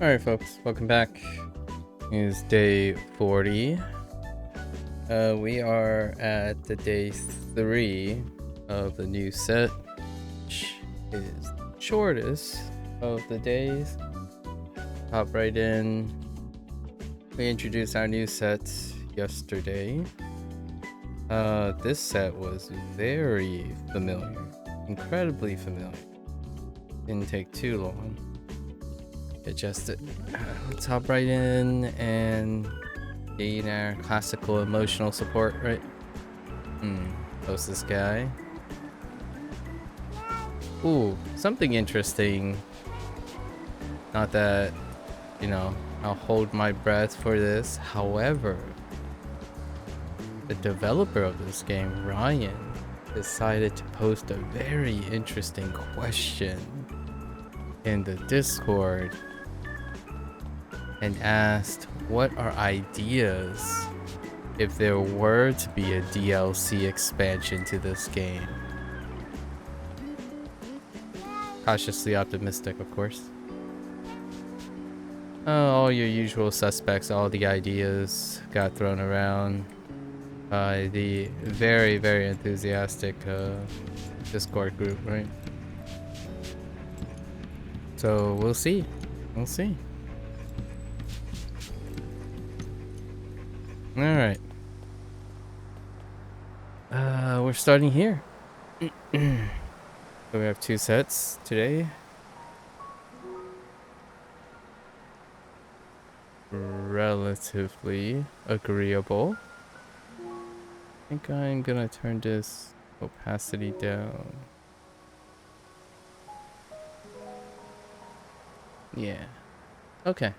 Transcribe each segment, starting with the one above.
Alright folks, welcome back. It's day 40. We are at the day 3 of the new set, which is the shortest of the days. Hop right in. We introduced our new set yesterday. This set was very familiar, incredibly familiar. Didn't take too long. Adjust it. Let's hop right in and gain our classical emotional support, right? Post this guy. Ooh, something interesting. Not that, I'll hold my breath for this. However, the developer of this game, Ryan, decided to post a very interesting question in the Discord and asked what are ideas if there were to be a DLC expansion to this game. Cautiously optimistic, of course. All your usual suspects, all the ideas got thrown around by the very, very enthusiastic Discord group, right? So we'll see. We'll see. Alright. We're starting here. So we have 2 sets today. Relatively agreeable. I think I'm gonna turn this opacity down. Yeah. Okay.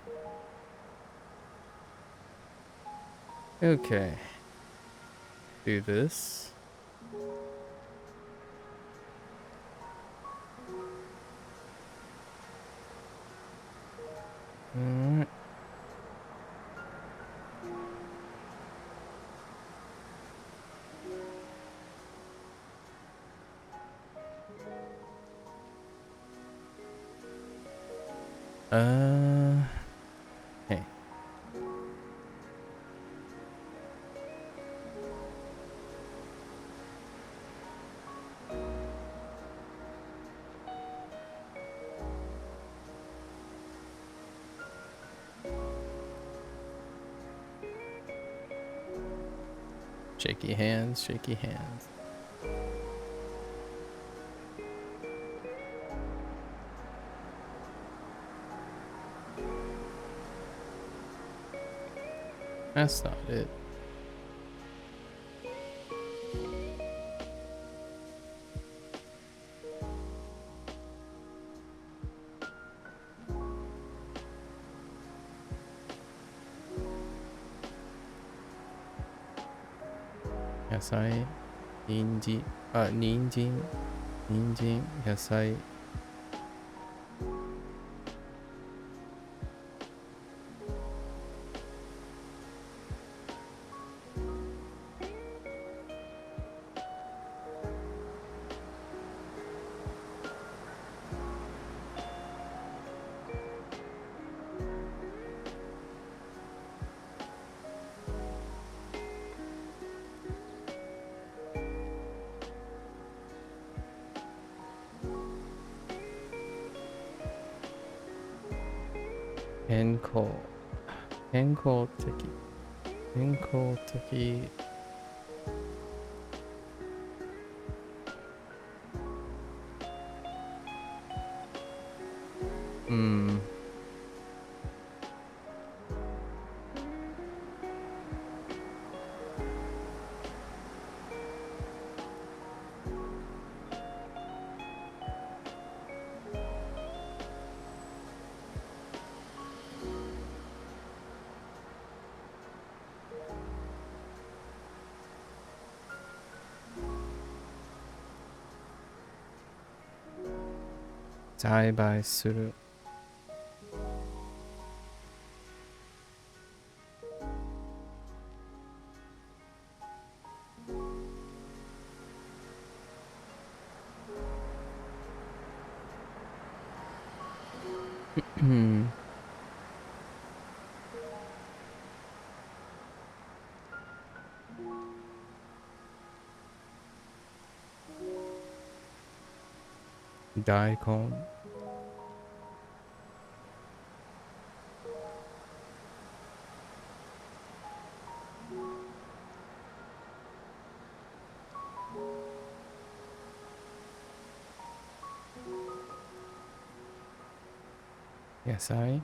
Okay. Do this. Alright. Hey. Shaky hands, shaky hands. That's not it. Yasai, ninji, ninjin, yasai. Kenko teki. Zaibai suru. Daikon. Yes, I.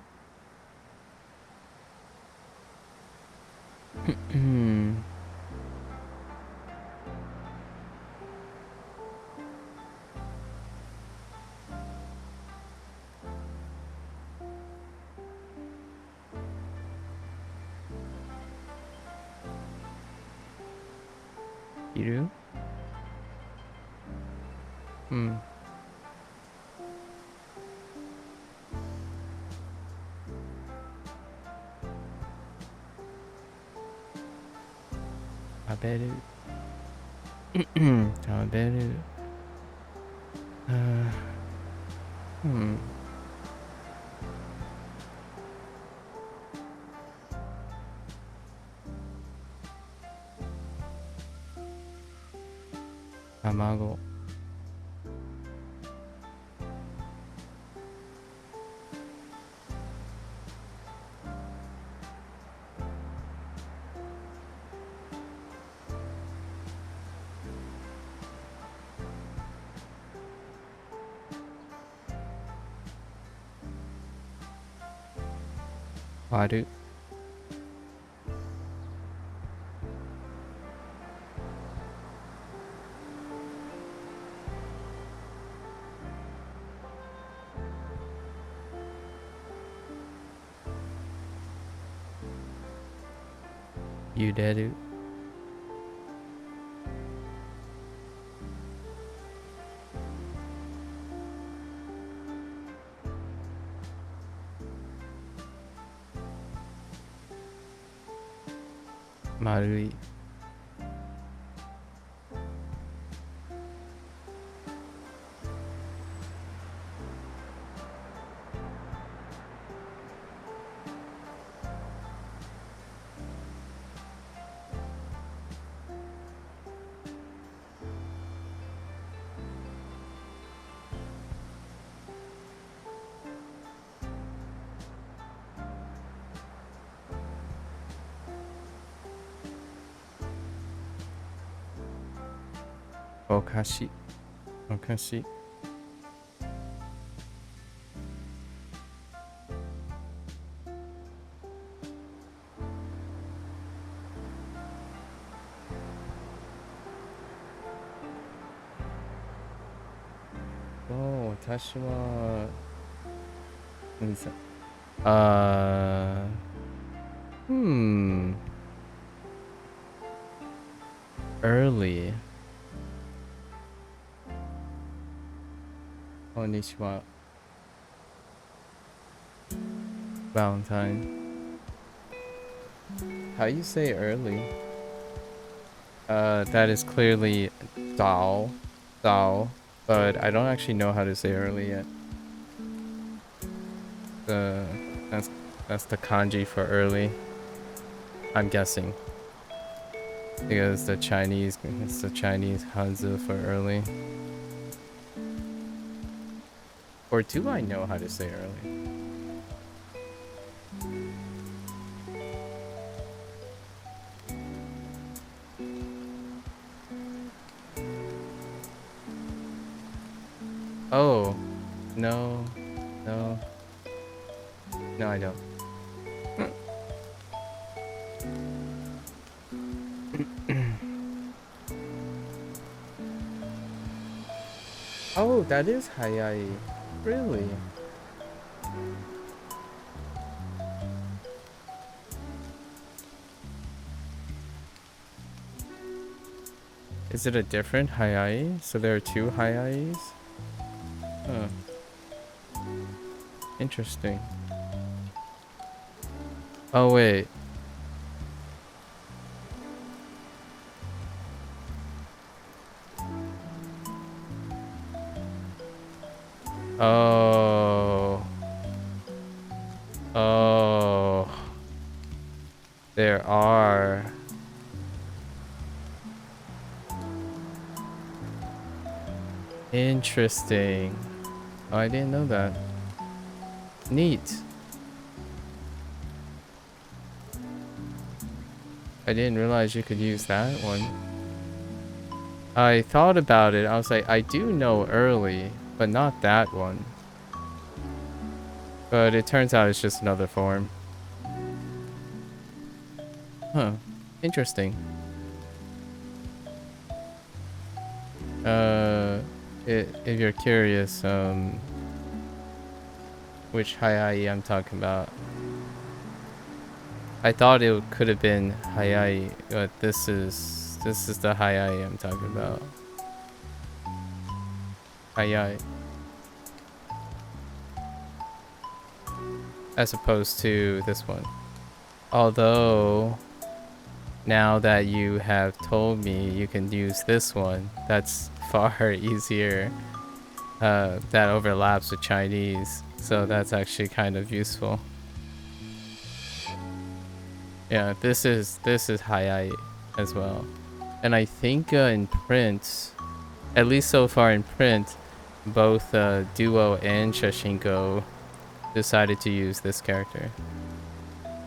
Iru? Hmm. Taberu. Taberu. Hmm. Tamago. Waru. Yuderu. Marui. Okashi. Okashi. Oh, watashi wa... Early. Konnichiwa. Valentine. How you say early? That is clearly Dao. Dao. But I don't actually know how to say early yet. That's the kanji for early. I'm guessing. Because it's the Chinese Hanzi for early. Or do I know how to say early? Oh, no, no, no, I don't. Oh, that is Hayai. Really? Is it a different Hayai? So there are two Hayais? Huh. Interesting. Oh, wait. Oh. Oh. There are. Interesting. Oh, I didn't know that. Neat. I didn't realize you could use that one. I thought about it. I was like, I do know early, but not that one. But it turns out it's just another form. Huh. Interesting. If you're curious, which Hayai I'm talking about. I thought it could have been Hayai, but this is the Hayai I'm talking about. Hayai. As opposed to this one. Although, now that you have told me you can use this one, that's far easier. That overlaps with Chinese, so that's actually kind of useful. Yeah, this is Hayai as well. And I think in print, at least so far in print, both Duo and Shashingo decided to use this character.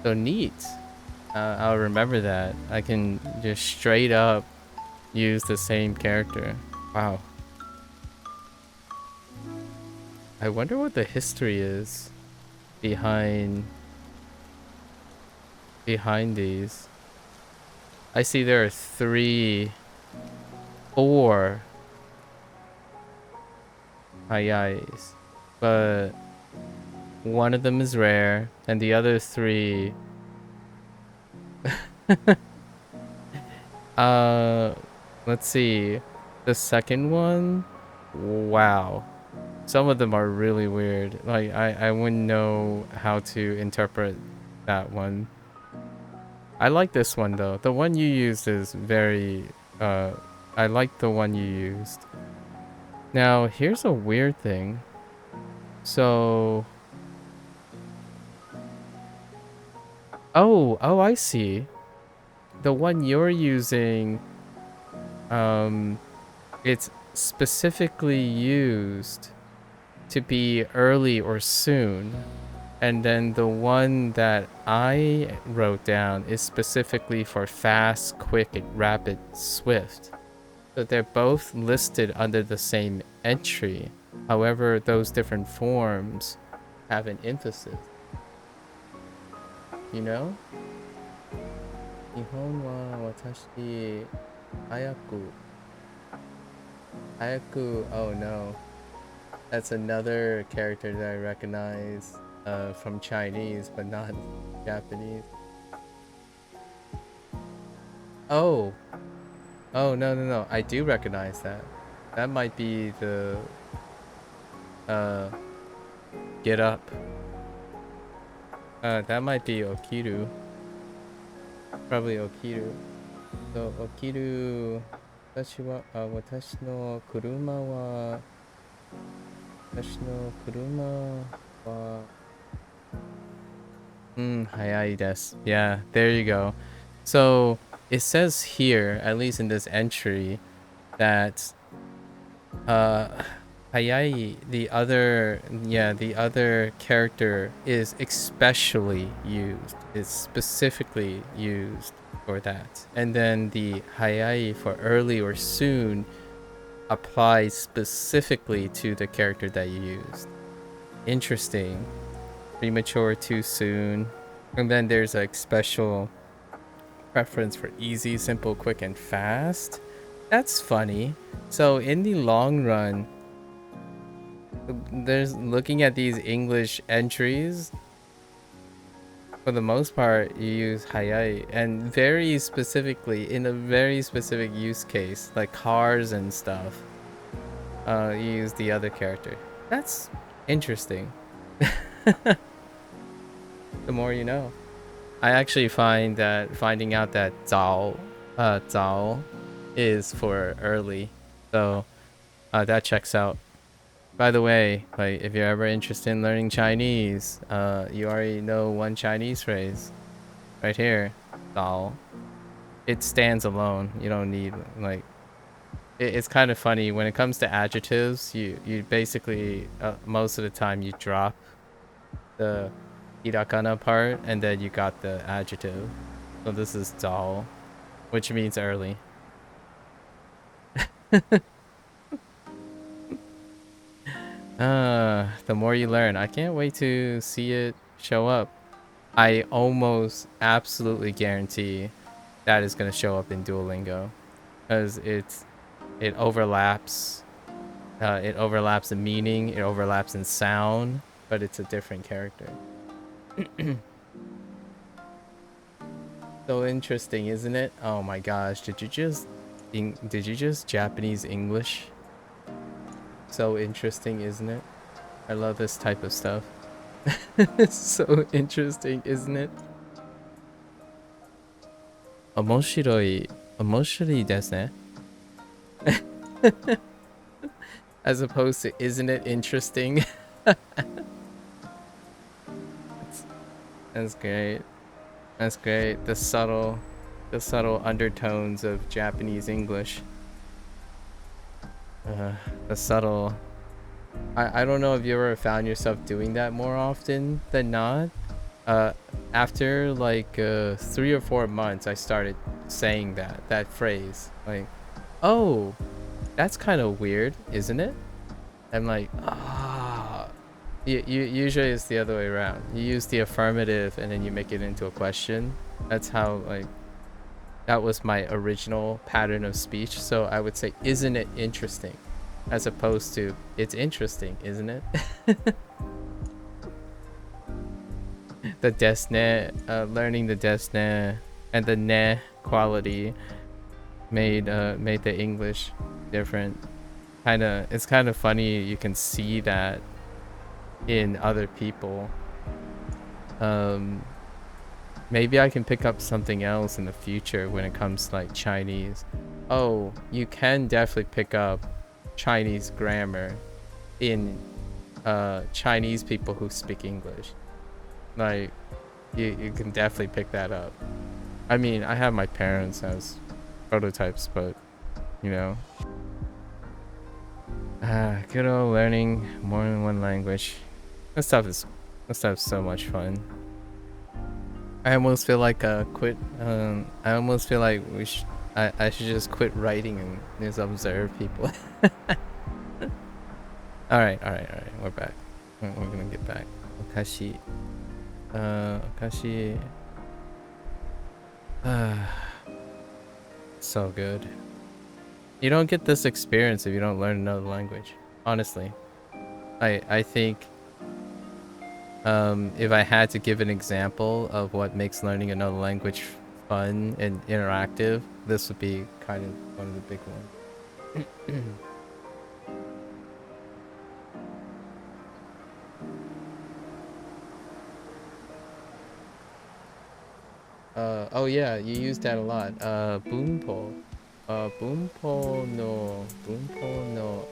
So neat. I'll remember that. I can just straight up use the same character. Wow. I wonder what the history is behind these. I see there are 4 Hayais, but one of them is rare, and the other 3 let's see. The second one, wow. Some of them are really weird. Like I wouldn't know how to interpret that one. I like this one though. The one you used is very I like the one you used. Now, here's a weird thing. So Oh, I see. The one you're using, it's specifically used to be early or soon. And then the one that I wrote down is specifically for fast, quick, and rapid, swift. So they're both listed under the same entry. However, those different forms have an emphasis. You know? 日本は私、早く oh no. That's another character that I recognize from Chinese, but not Japanese. Oh. Oh, no. I do recognize that. That might be the... get up. That might be Okiru. Probably Okiru. So, Okiru... 私の車は早いです. Yeah, there you go. So it says here, at least in this entry, that Hayai, the other character is especially used. It's specifically used for that. And then the Hayai for early or soon applies specifically to the character that you used. Interesting. Premature, too soon. And then there's a special preference for easy, simple, quick, and fast. That's funny. So in the long run, there's looking at these English entries, for the most part you use Hayai, and very specifically in a very specific use case like cars and stuff, you use the other character. That's interesting. The more you know. I actually finding out that Zao is for early, so that checks out. By the way, like if you're ever interested in learning Chinese, you already know one Chinese phrase right here, Dao. It stands alone. You don't need like it's kind of funny when it comes to adjectives. You basically most of the time you drop the hirakana part and then you got the adjective. So this is dal, which means early. The more you learn. I can't wait to see it show up. I almost absolutely guarantee that is going to show up in Duolingo because it overlaps. It overlaps in meaning, it overlaps in sound, but it's a different character. So interesting, isn't it? Oh my gosh, did you just Japanese English? So interesting, isn't it? I love this type of stuff. It's so interesting, isn't it? Omoshiroi, omoshiroi desu ne. As opposed to isn't it interesting? That's great. That's great. The subtle undertones of Japanese English. The subtle. I don't know if you ever found yourself doing that more often than not. After like 3 or 4 months, I started saying that phrase. Like, oh, that's kind of weird, isn't it? I'm like, ah. Usually it's the other way around. You use the affirmative and then you make it into a question. That's how, like, that was my original pattern of speech. So I would say, isn't it interesting? As opposed to, it's interesting, isn't it? The desne, learning the desne and the ne quality made the English different. It's kind of funny. You can see that in other people. Maybe I can pick up something else in the future when it comes to like Chinese. Oh, you can definitely pick up Chinese grammar in Chinese people who speak English. Like, you can definitely pick that up. I mean, I have my parents as prototypes, but you know. Good old learning more than one language. That stuff is so much fun. I almost feel like quit. I almost feel like I should just quit writing and just observe people. All right. We're back. We're gonna get back. Okashi. Okashi. So good. You don't get this experience if you don't learn another language. Honestly, I think if I had to give an example of what makes learning another language fun and interactive, this would be kind of one of the big ones. Oh yeah, you use that a lot. Bunpo. Bunpo no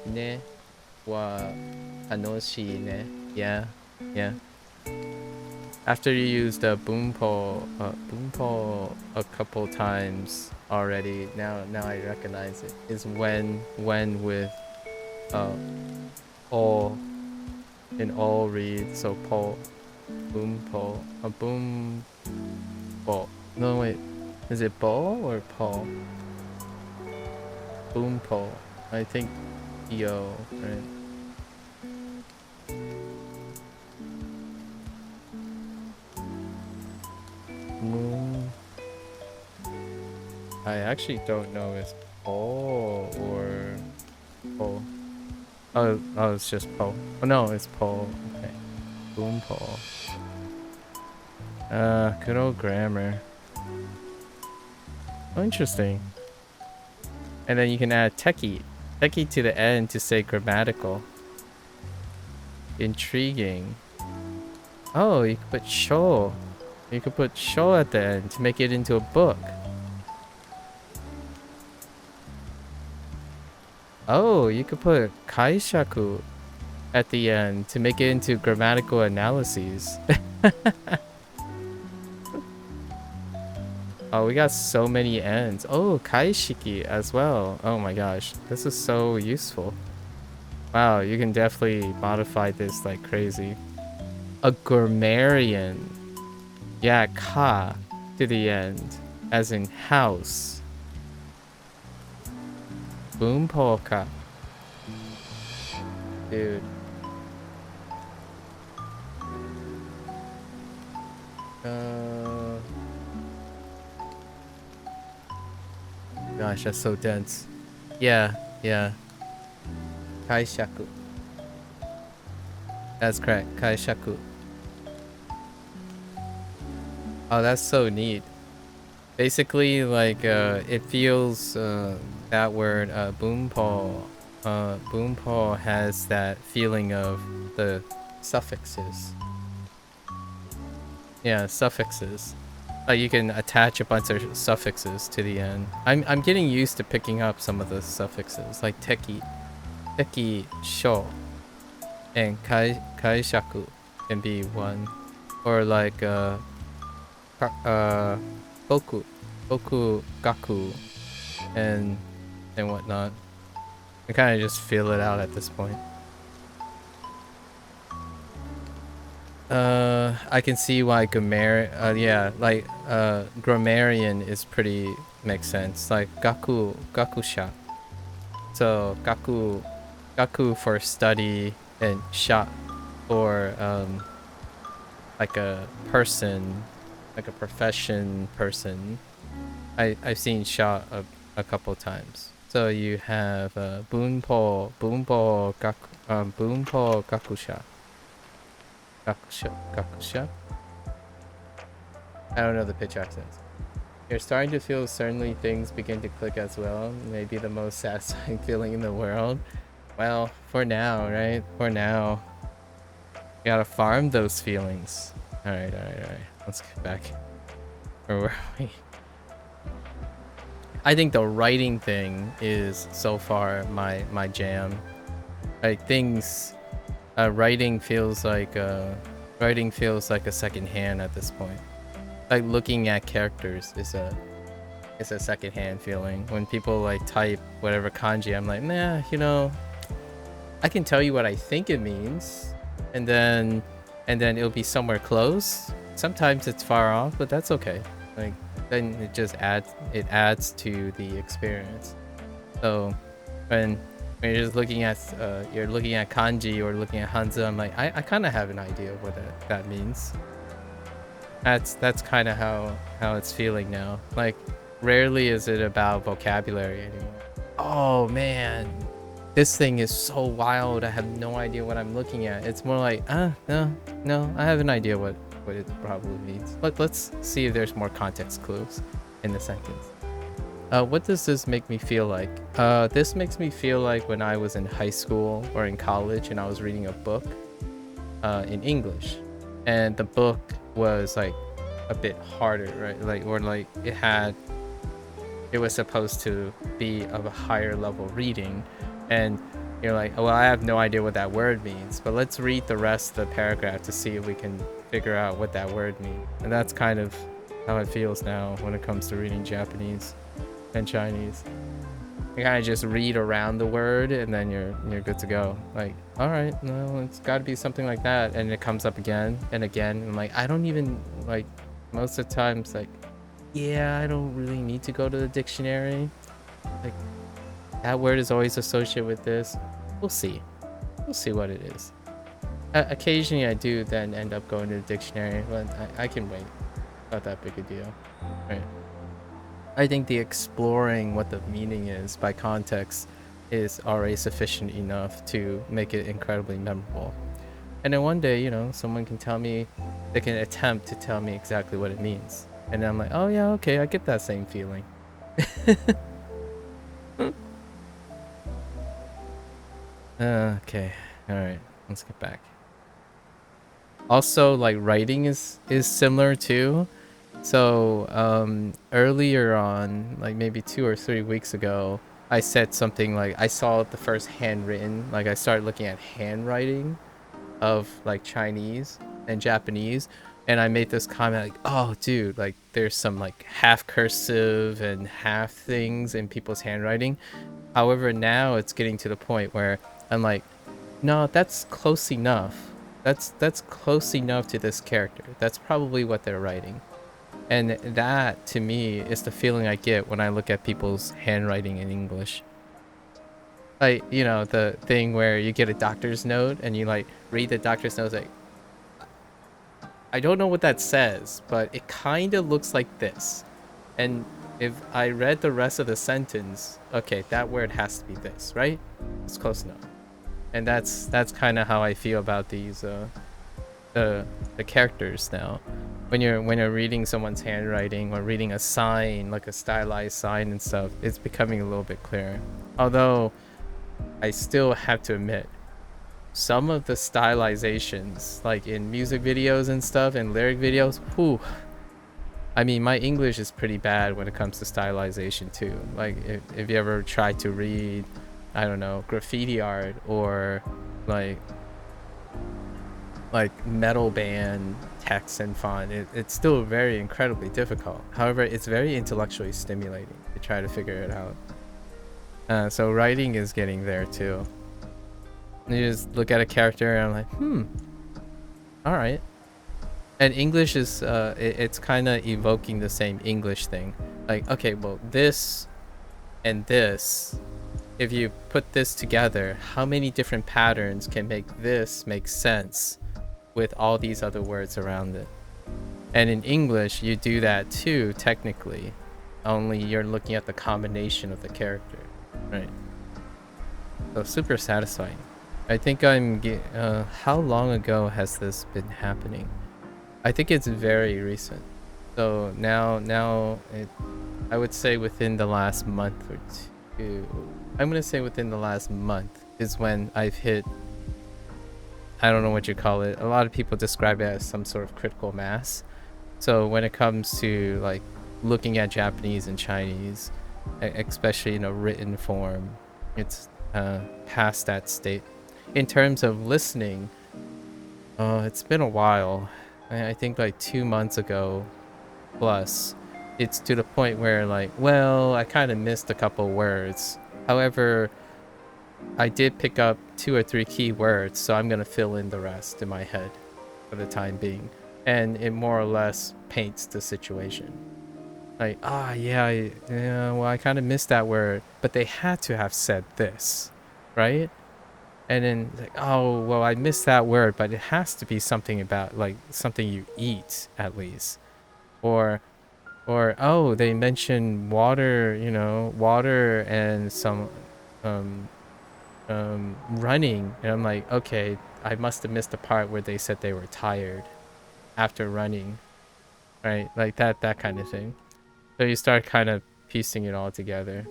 ne wa tanoshii ne. Yeah. After you used bunpo a couple times already, now I recognize it. Is when with all in all read, so po bunpo a boom po. No wait, is it bo or po? Bunpo. I think yo, right? I actually don't know if it's po or po. Oh, it's just po. Oh no, it's po. Okay. Boom po. Good old grammar. Oh, interesting. And then you can add techie to the end to say grammatical. Intriguing. Oh, you could put sho. You could put sho at the end to make it into a book. Oh, you could put kaishaku at the end to make it into grammatical analyses. Oh, we got so many ends. Oh, kaishiki as well. Oh my gosh, this is so useful. Wow, you can definitely modify this like crazy. A grammarian. Yeah, ka to the end, as in house. Boom polka. Dude. Gosh, that's so dense. Yeah, yeah. Kaishaku. That's correct. Kaishaku. Oh, that's so neat. Basically, like, it feels, that word, boompo, boompo has that feeling of the suffixes. Yeah, suffixes. You can attach a bunch of suffixes to the end. I'm getting used to picking up some of the suffixes, like teki sho, and kaishaku can be one, or like boku, gaku, and whatnot. I kind of just feel it out at this point. I can see why grammarian is pretty makes sense. Like gakusha. So gaku for study and sha for like a person, like a profession person. I've seen sha a couple times. So you have bunpo gakusha. Gakusha. I don't know the pitch accents. You're starting to feel certainly things begin to click as well. Maybe the most satisfying feeling in the world. Well, for now, right? For now. You gotta farm those feelings. Alright. Let's get back. Where were we? I think the writing thing is so far my jam. Like things writing feels like a second hand at this point. Like looking at characters is a second hand feeling. When people like type whatever kanji, I'm like, nah, you know, I can tell you what I think it means, and then it'll be somewhere close. Sometimes it's far off, but that's okay. Like then it just adds to the experience. So when you're just looking at kanji or looking at Hanzi, I'm like, I kind of have an idea of what that means. That's kind of how it's feeling now. Like rarely is it about vocabulary anymore. Oh man, this thing is so wild. I have no idea what I'm looking at. It's more like, no, I have an idea what it probably means. Let's see if there's more context clues in the sentence. What does this make me feel like? This makes me feel like when I was in high school or in college and I was reading a book in English, and the book was like a bit harder, right? It was supposed to be of a higher level reading, and you're like, well, I have no idea what that word means, but let's read the rest of the paragraph to see if we can figure out what that word means. And that's kind of how it feels now when it comes to reading Japanese and Chinese. You kind of just read around the word and then you're good to go. Like, all right, no, it's got to be something like that, and it comes up again and again. And like, I don't even like most of the times like, yeah, I don't really need to go to the dictionary. Like that word is always associated with this. We'll see what it is. Occasionally I do then end up going to the dictionary, but I can wait. Not that big a deal, right? I think the exploring what the meaning is by context is already sufficient enough to make it incredibly memorable. And then one day, you know, someone can tell me, they can attempt to tell me exactly what it means. And then I'm like, oh yeah, okay, I get that same feeling. Okay, alright, let's get back. Also, like, writing is similar too. So earlier on, like maybe 2 or 3 weeks ago, I said something like, I saw the first handwritten, like I started looking at handwriting of like Chinese and Japanese, and I made this comment like, oh dude, like there's some like half cursive and half things in people's handwriting. However, now it's getting to the point where I'm like, no, that's close enough. That's close enough to this character. That's probably what they're writing. And that to me is the feeling I get when I look at people's handwriting in English. Like, you know, the thing where you get a doctor's note and you like read the doctor's note like, I don't know what that says, but it kind of looks like this. And if I read the rest of the sentence, okay, that word has to be this, right? It's close enough. And that's kind of how I feel about these the characters now. When you're reading someone's handwriting or reading a sign, like a stylized sign and stuff, it's becoming a little bit clearer. Although I still have to admit, some of the stylizations, like in music videos and stuff and lyric videos, whew. I mean, my English is pretty bad when it comes to stylization too. Like if you ever try to read, I don't know, graffiti art or like metal band text and font, it's still very incredibly difficult. However, it's very intellectually stimulating to try to figure it out. So writing is getting there too. You just look at a character and I'm like, all right. And English is it's kind of evoking the same English thing. Like, okay, well, this and this, if you put this together, how many different patterns can make this make sense with all these other words around it? And in English, you do that too, technically. Only you're looking at the combination of the character, right? So super satisfying. I think how long ago has this been happening? I think it's very recent. So now I would say within the last month or two. I'm gonna say within the last month is when I've hit, I don't know what you call it. A lot of people describe it as some sort of critical mass. So when it comes to like looking at Japanese and Chinese, especially in a written form, it's past that state. In terms of listening, it's been a while. I think like 2 months ago plus, it's to the point where like, well, I kind of missed a couple words. However, I did pick up 2 or 3 key words, so I'm gonna fill in the rest in my head for the time being. And it more or less paints the situation. Like, yeah, well, I kind of missed that word, but they had to have said this, right? And then like, oh, well, I missed that word, but it has to be something about like something you eat at least. Or oh, they mentioned water, you know, water and some running, and I'm like, okay, I must have missed the part where they said they were tired after running, right? Like that kind of thing. So you start kind of piecing it all together.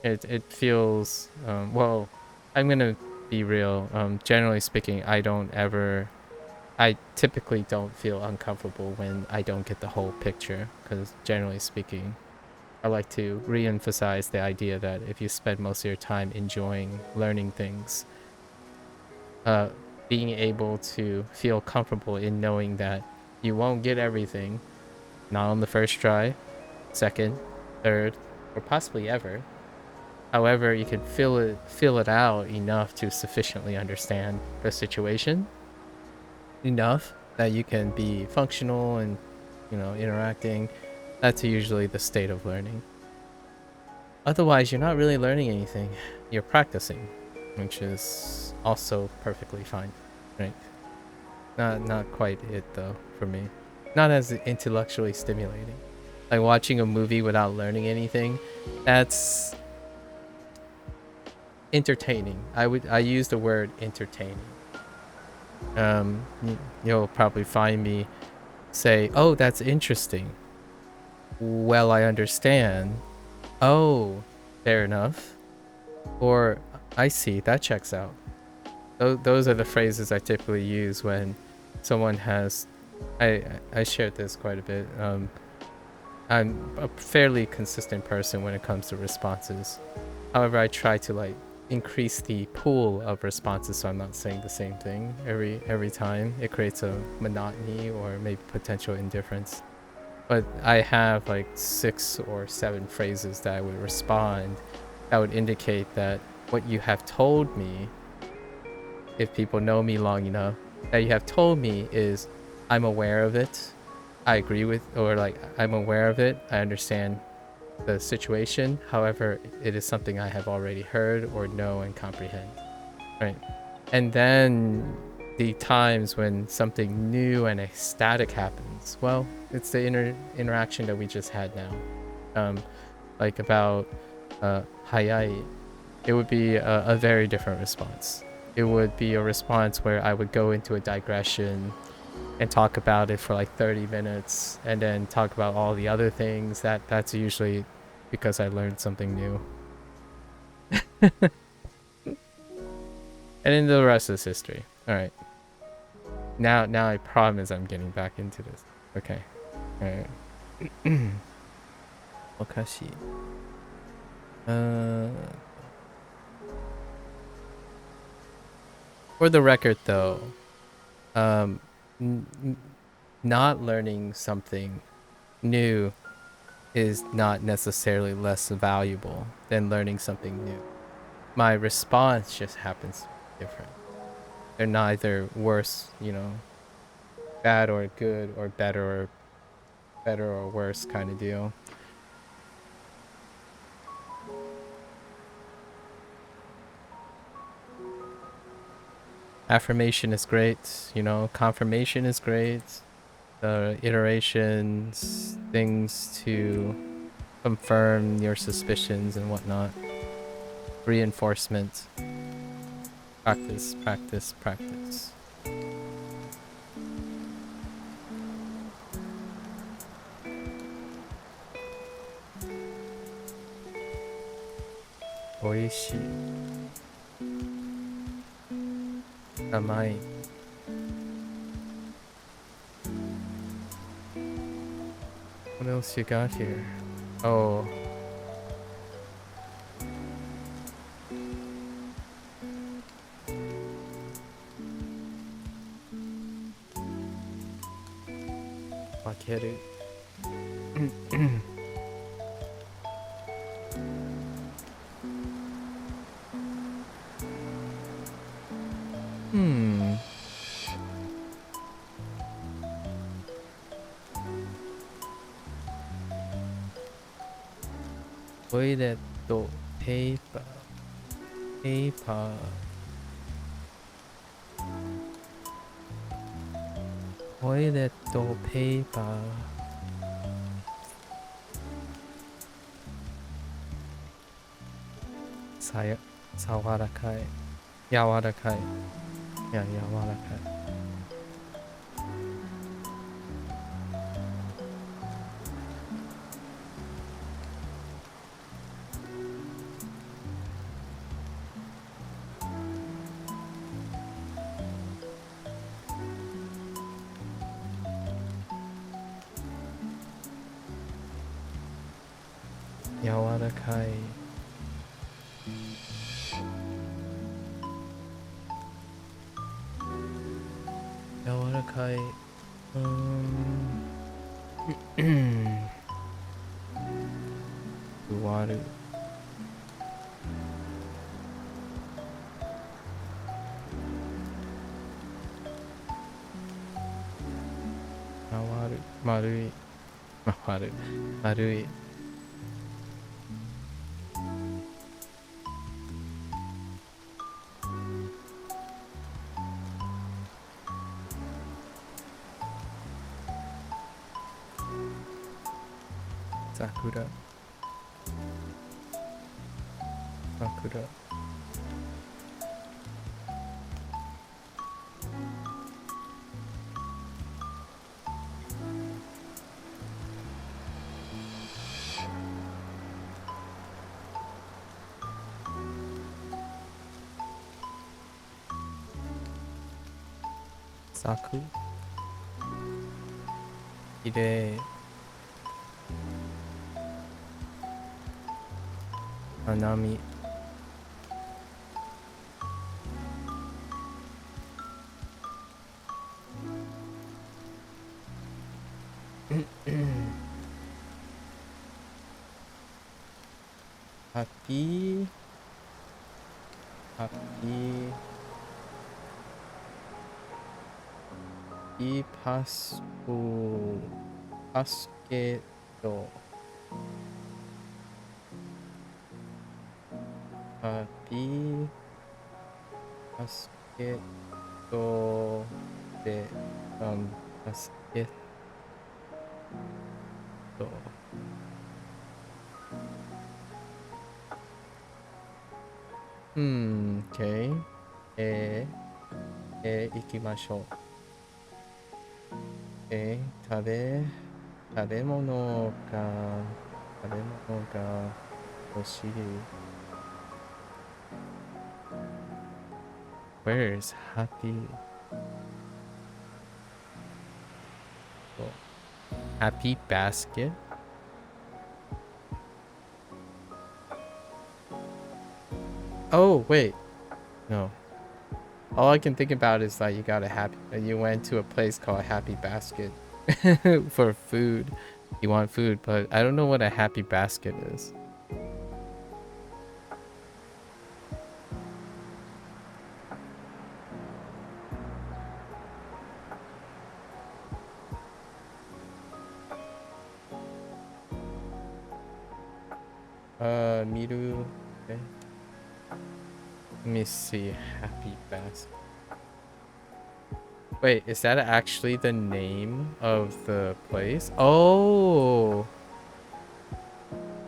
It feels well, I'm gonna be real. Generally speaking, I typically don't feel uncomfortable when I don't get the whole picture, because generally speaking, I like to re-emphasize the idea that if you spend most of your time enjoying learning things, being able to feel comfortable in knowing that you won't get everything, not on the first try, second, third, or possibly ever. However, you can feel it out enough to sufficiently understand the situation, enough that you can be functional and, you know, interacting. That's usually the state of learning. Otherwise, you're not really learning anything. You're practicing, which is also perfectly fine, right? Not quite it though for me. Not as intellectually stimulating. Like watching a movie without learning anything, that's entertaining. I use the word entertaining. You'll probably find me say, oh, that's interesting. Well, I understand. Oh, fair enough. Or I see, that checks out. Those are the phrases I typically use when someone has, I shared this quite a bit. I'm a fairly consistent person when it comes to responses. However, I try to like increase the pool of responses, so I'm not saying the same thing every time. It creates a monotony or maybe potential indifference. But I have like 6 or 7 phrases that I would respond that would indicate that what you have told me, if people know me long enough, that you have told me is, I'm aware of it, I agree with, or like, I'm aware of it, I understand the situation. However, it is something I have already heard or know and comprehend. Right. And then the times when something new and ecstatic happens, well, it's the interaction that we just had now. Like about hayai, it would be a very different response. It would be a response where I would go into a digression and talk about it for like 30 minutes and then talk about all the other things. That's usually because I learned something new. And then the rest is history. All right. Now I promise I'm getting back into this. Okay. All right. Okashi. For the record though, not learning something new is not necessarily less valuable than learning something new. My response just happens to be different. They're neither worse, bad or good, or better or worse kind of deal. Affirmation is great, confirmation is great. Iterations, things to confirm your suspicions and whatnot. Reinforcement. Practice, practice, practice. Oishii. Amai. What else you got here? Oh. Wakeru. Toilet paper. Paper. Toilet paper. Sawarakai. Yawarakai. Yeah, yawarakai. Yawarakai. Yawarakai. Waru. Mawaru. Marui. Mawaru. Marui. Sakura. Sakura. Saku. Kirei. Hanami. Happy. Happy. I pasco. Pasqueto. Happy. Pasqueto. De. Pasqueto. Okay. 行きましょう。食べ物が欲しい。Where's happy? Happy basket? Oh, wait. No. All I can think about is like you went to a place called Happy Basket for food. You want food, but I don't know what a happy basket is. Miru. Okay. Let me see. Happy basket. Wait, is that actually the name of the place? Oh.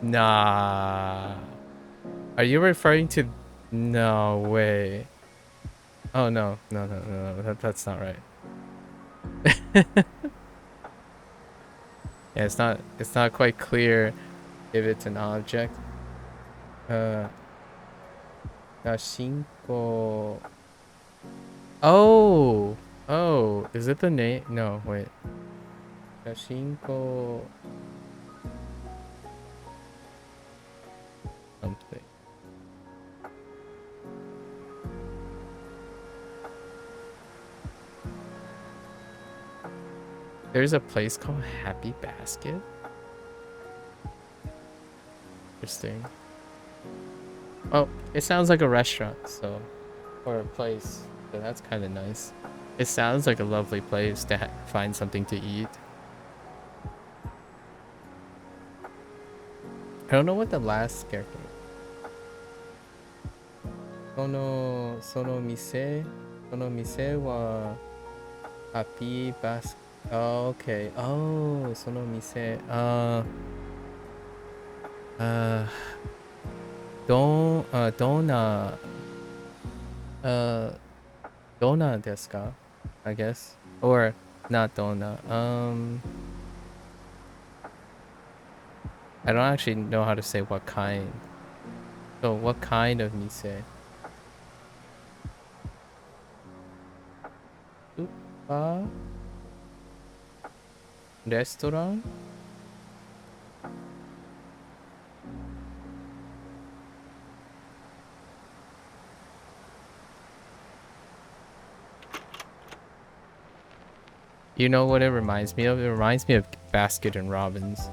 Nah. Are you referring to... No way. Oh, no. No. That's not right. Yeah, it's not quite clear if it's an object. Shashingo. Oh. Oh, is it the name? No, wait. Shashingo something. There's a place called Happy Basket. Interesting. Oh, it sounds like a restaurant, so, or a place, so that's kind of nice. It sounds like a lovely place to find something to eat. I don't know what the last character is. Sono mise wa happy basket. Oh, okay. Oh, sono mise. Dona. Dona desu ka? I guess. Or not dona. I don't actually know how to say what kind. So what kind of mise? Supa? Restaurant? You know what it reminds me of? It reminds me of Basket and Robbins.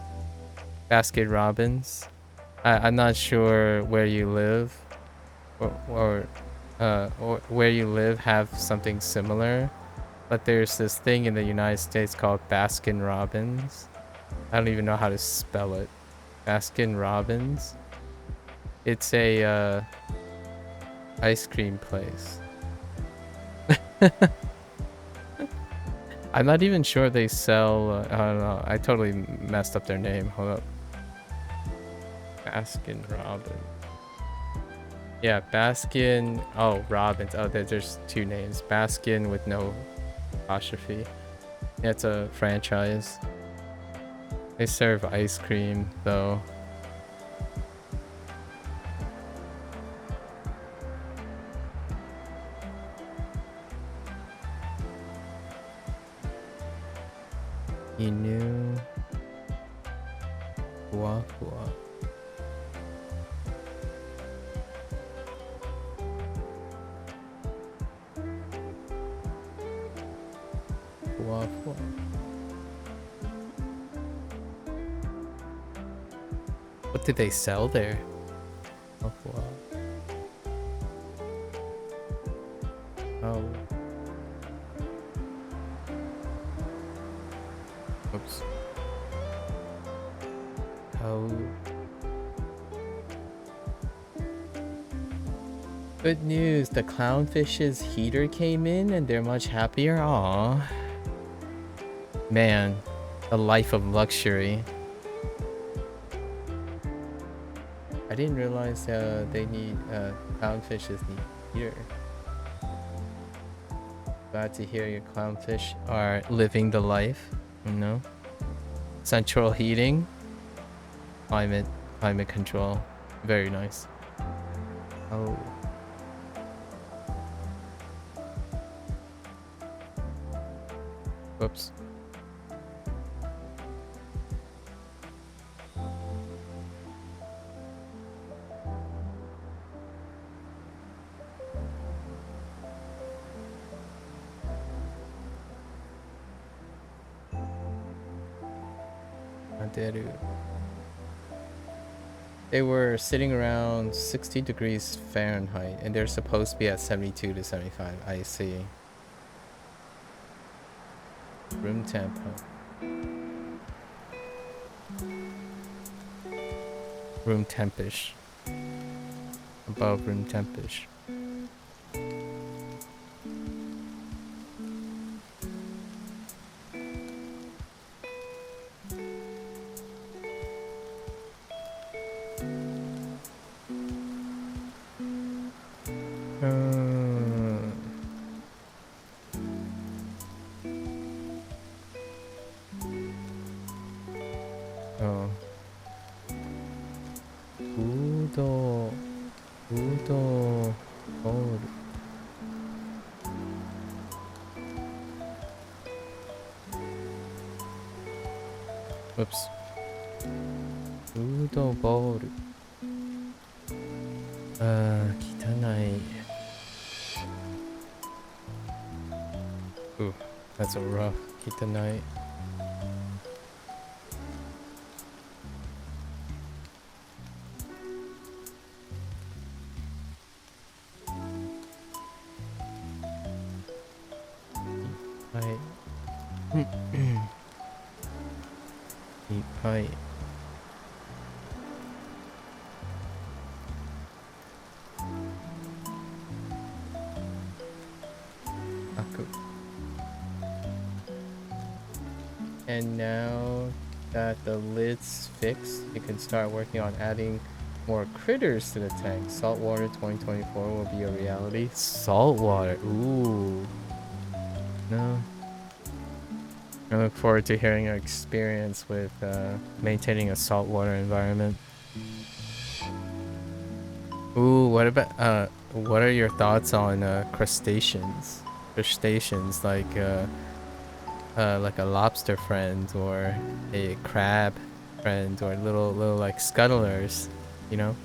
Basket Robbins. I'm not sure where you live or where you live have something similar, but there's this thing in the United States called Baskin Robbins. I don't even know how to spell it. Baskin Robbins. It's a ice cream place. I'm not even sure they sell. I don't know. I totally messed up their name. Hold up. Baskin Robbins. Yeah, Baskin. Oh, Robbins. Oh, there's two names. Baskin with no apostrophe. Yeah, it's a franchise. They serve ice cream, though. Inu. Guagua. Guagua. What did they sell there? Oh, wow. Oh. Oops. Oh. Good news, the clownfish's heater came in and they're much happier. Aww. Man, a life of luxury. I didn't realize they need clownfishes need heater. Glad to hear your clownfish are living the life, you know? Central heating, climate control. Very nice. Oh. Whoops. They were sitting around 60 degrees Fahrenheit and they're supposed to be at 72 to 75. I see. Room temp. Room tempish. Above room tempish. Whoops. Udo bowl. Kitanai. Ooh, that's a rough kitanai. Hi. MAKU. And now that the lid's fixed, you can start working on adding more critters to the tank. Saltwater 2024 will be a reality. Saltwater, ooh. No. I look forward to hearing your experience with maintaining a saltwater environment. Ooh, what about what are your thoughts on crustaceans? Crustaceans like a lobster friend or a crab friend or little like scuttlers, you know?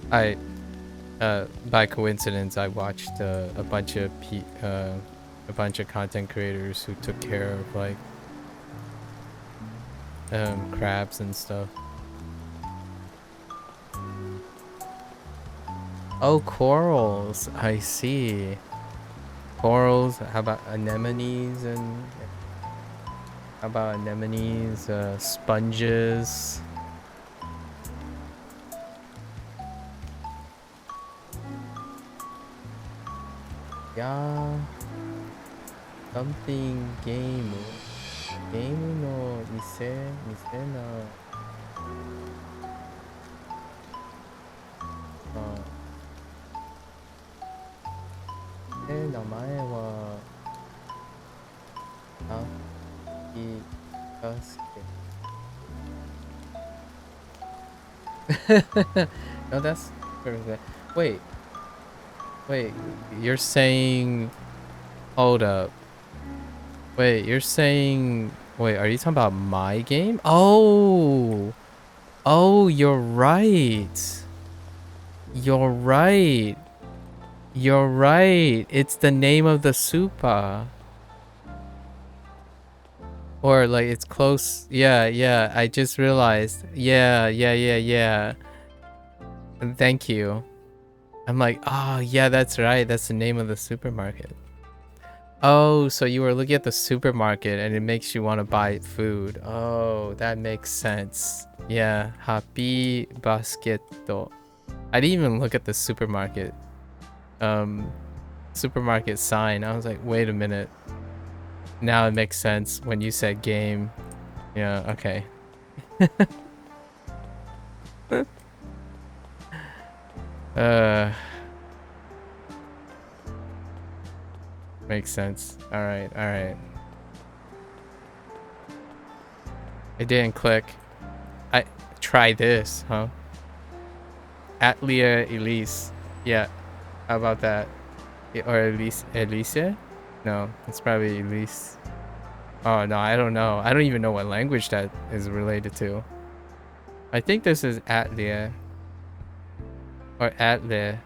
By coincidence, I watched a bunch of content creators who took care of like crabs and stuff. Oh, corals. I see. Corals. How about anemones and sponges? Yeah. Something game no mise na namae wa No, that's perfect. Wait, you're saying, hold up. Wait, you're saying, wait, are you talking about my game? Oh, you're right. You're right. It's the name of the super. Or like it's close. Yeah, yeah. I just realized. Yeah, yeah, yeah, yeah. And thank you. I'm like, oh yeah, that's right. That's the name of the supermarket. Oh, so you were looking at the supermarket and it makes you want to buy food. Oh, that makes sense. Yeah, happy basketto. I didn't even look at the supermarket. Supermarket sign. I was like, wait a minute. Now it makes sense when you said game. Yeah, okay. Makes sense. All right, all right. It didn't click. I try this, huh? Atlia Elise. Yeah. How about that? Or Elise? No, it's probably Elise. Oh no, I don't know. I don't even know what language that is related to. I think this is Atlia. Or Atlia.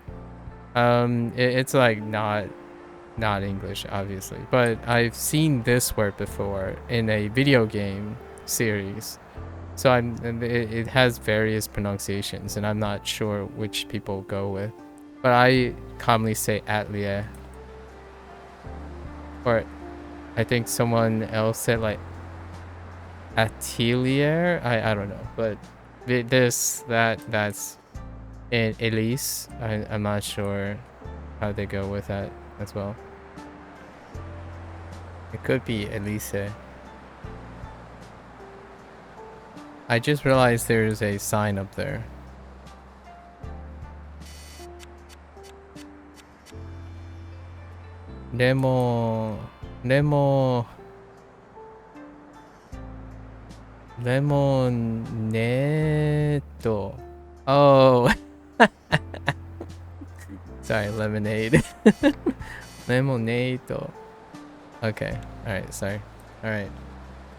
It's like not English, obviously. But I've seen this word before in a video game series. So it has various pronunciations, and I'm not sure which people go with. But I commonly say Atlia. Or I think someone else said like Atelier. I don't know. But that's in Elise. I'm not sure how they go with that as well. It could be Elise. I just realized there's a sign up there. Lemoneto. Oh. Sorry, lemonade. Lemonedo. Okay. Alright, sorry. Alright.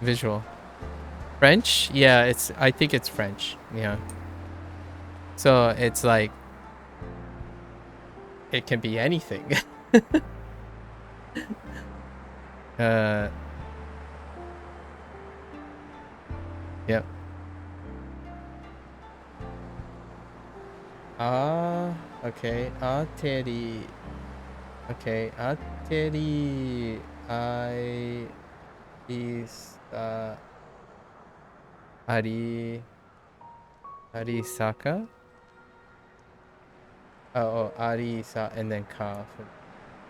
Visual. French? Yeah, I think it's French. Yeah. So it's like it can be anything. Yep. Okay. Ateri. Okay. Ateri. Is Arisaka? Oh, Arisa and then ka.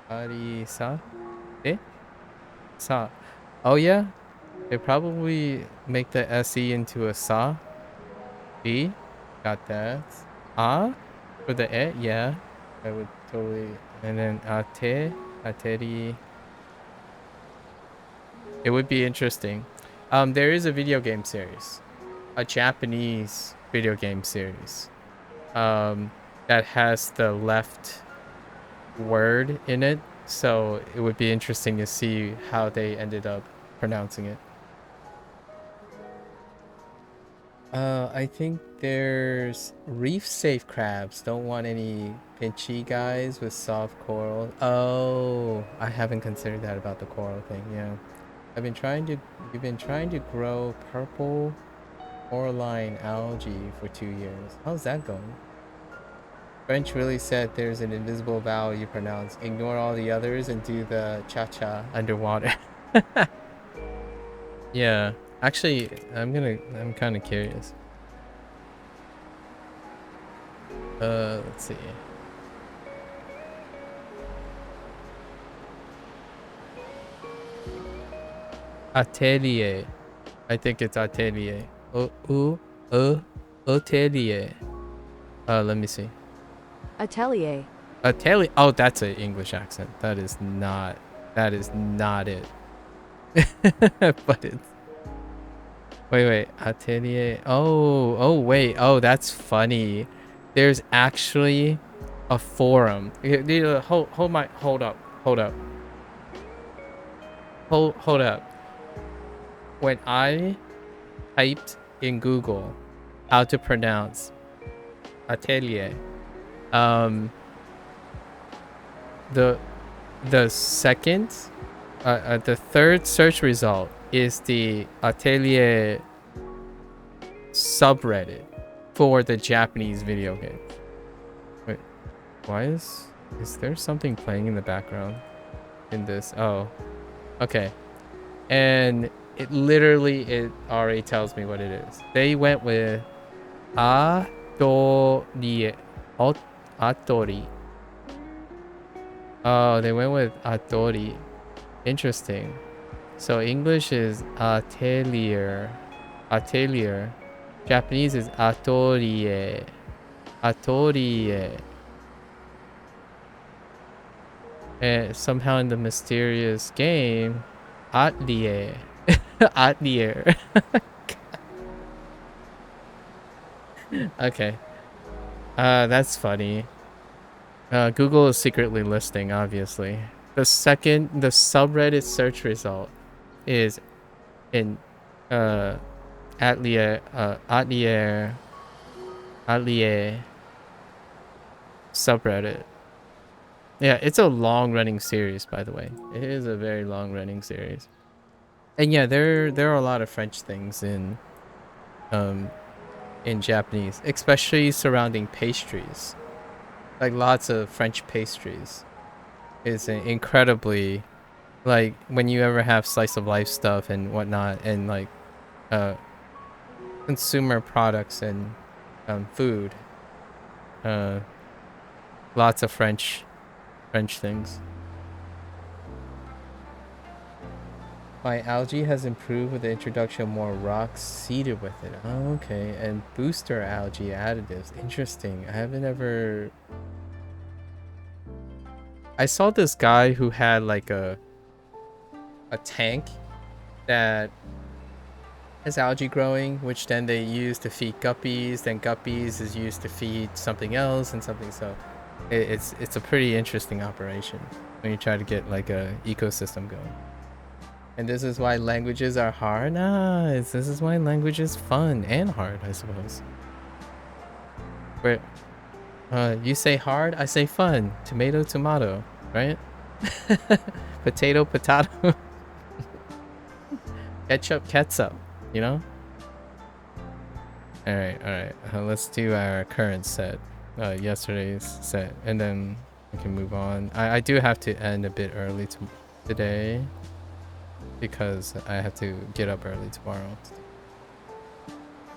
Arisa? Eh? Sa. Oh yeah? They probably make the SE into a sa. E? Got that. Ah? For the e? Yeah. I would totally. And then ate? Ateri. It would be interesting. There is a video game series. A Japanese video game series. That has the left word in it. So it would be interesting to see how they ended up pronouncing it. I think there's reef safe crabs. Don't want any pinchy guys with soft coral. Oh, I haven't considered that about the coral thing. Yeah, you've been trying to grow purple coralline algae for 2 years. How's that going? French really said there's an invisible vowel you pronounce. Ignore all the others and do the cha-cha underwater. Yeah, actually, I'm kind of curious. Let's see. Atelier. I think it's atelier. Atelier. Let me see. Atelier. Atelier. Oh, that's an English accent. That is not it. But it's. Wait. Atelier. Oh, wait. Oh, that's funny. There's actually a forum. Hold up. When I typed in Google how to pronounce atelier, the second The third search result is the Atelier subreddit for the Japanese video game. Wait, why is there something playing in the background in this? Oh, okay. And it already tells me what it is. They went with Atori. Atori. Oh, they went with Atori. Interesting. So English is atelier. Atelier. Japanese is atelier. Atelier. And somehow in the mysterious game, atelier. Atelier. Okay. That's funny. Google is secretly listing, obviously. The subreddit search result is in Atelier subreddit. Yeah, it's a long-running series, by the way. It is a very long-running series. And yeah, there are a lot of French things in Japanese, especially surrounding pastries. Like lots of French pastries. Is incredibly, like, when you ever have slice of life stuff and whatnot, and like consumer products and food, lots of French things. My algae has improved with the introduction of more rocks seeded with it. Oh, okay. And booster algae additives. Interesting. I haven't ever... I saw this guy who had like a tank that has algae growing, which then they use to feed guppies. Then guppies is used to feed something else and something. So it's a pretty interesting operation when you try to get like a ecosystem going. And this is why languages are hard? This is why language is fun and hard, I suppose. Wait, you say hard, I say fun. Tomato, tomato, right? Potato, potato. Ketchup, ketchup, you know? Alright. Let's do our current set. Yesterday's set. And then we can move on. I do have to end a bit early today, because I have to get up early tomorrow.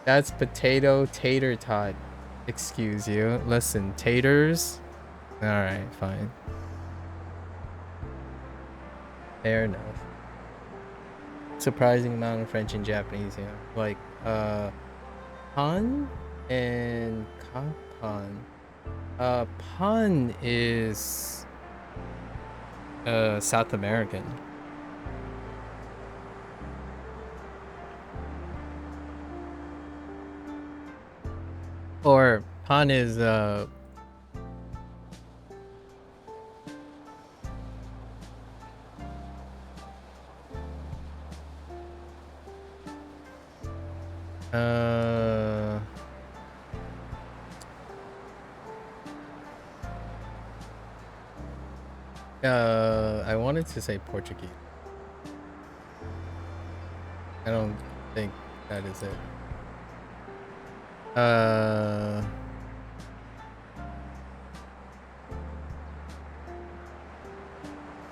That's potato tater tot. Excuse you. Listen, taters. Alright, fine. Fair enough. Surprising amount of French and Japanese, yeah. Like, pun and kapan. Pun is South American. Or pun is I wanted to say Portuguese. I don't think that is it.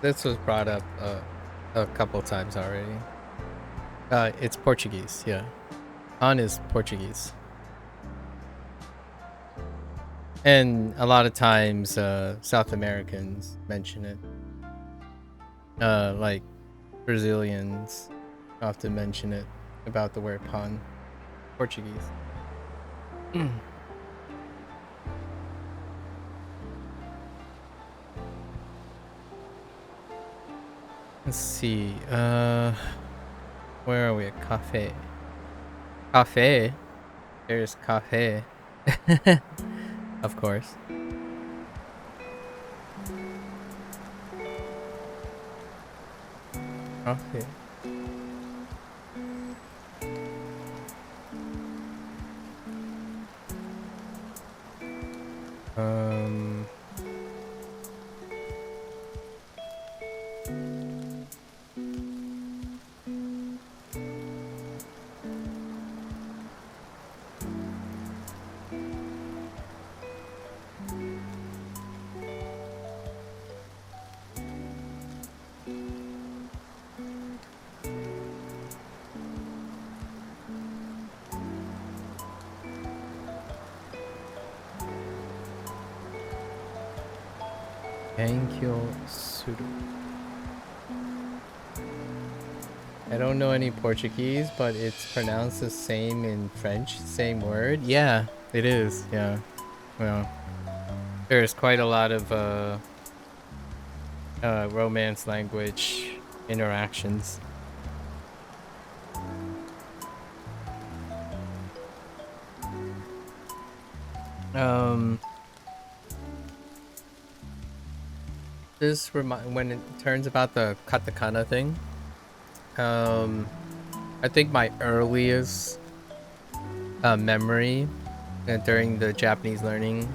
This was brought up a couple times already. It's Portuguese, yeah. On is Portuguese. And a lot of times South Americans mention it. Like Brazilians often mention it about the word pun. Portuguese. Let's see. Where are we? At cafe. Cafe. There's cafe. Of course. Cafe. Genkyo Suru. I don't know any Portuguese, but it's pronounced the same in French, same word. Yeah, it is. Yeah. Well, there's quite a lot of Romance language interactions. This when it turns about the katakana thing. I think my earliest memory during the Japanese learning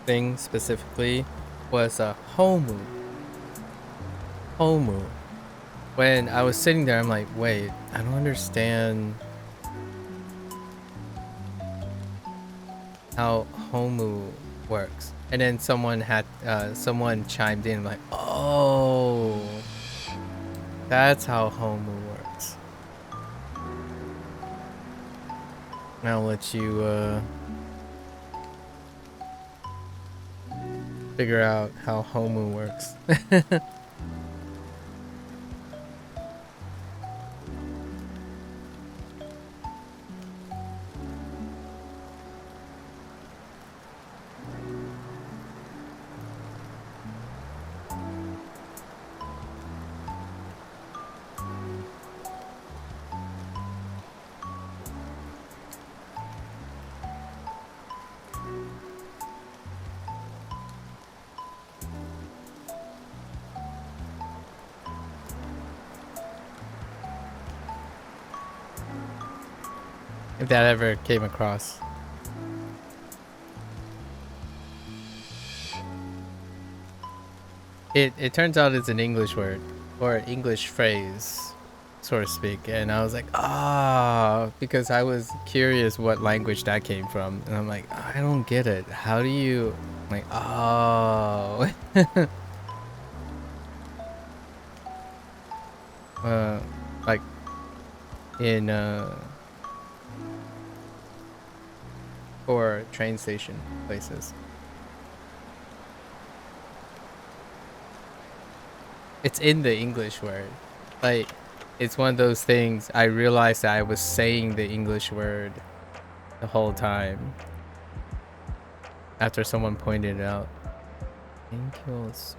thing specifically was homu. Homu. When I was sitting there, I'm like, wait, I don't understand how homu works. And then someone chimed in like, oh, that's how homu works. I'll let you figure out how homu works. If that ever came across. It turns out it's an English word or English phrase, so to speak. And I was like, because I was curious what language that came from. And I'm like, I don't get it. How do you like, oh, like in or train station places. It's in the English word. Like, it's one of those things I realized that I was saying the English word the whole time after someone pointed it out. Genkyosu.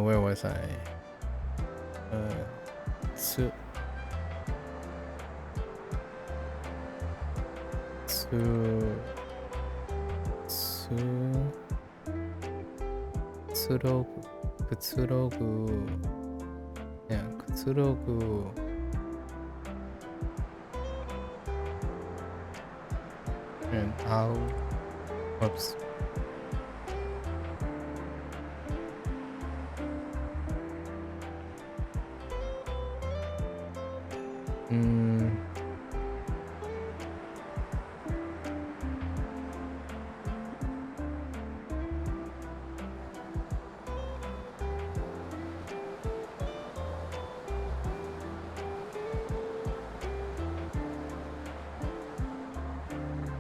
Where was I? Tsurugu. Kutsurogu. Yeah, Kutsurogu. And oops.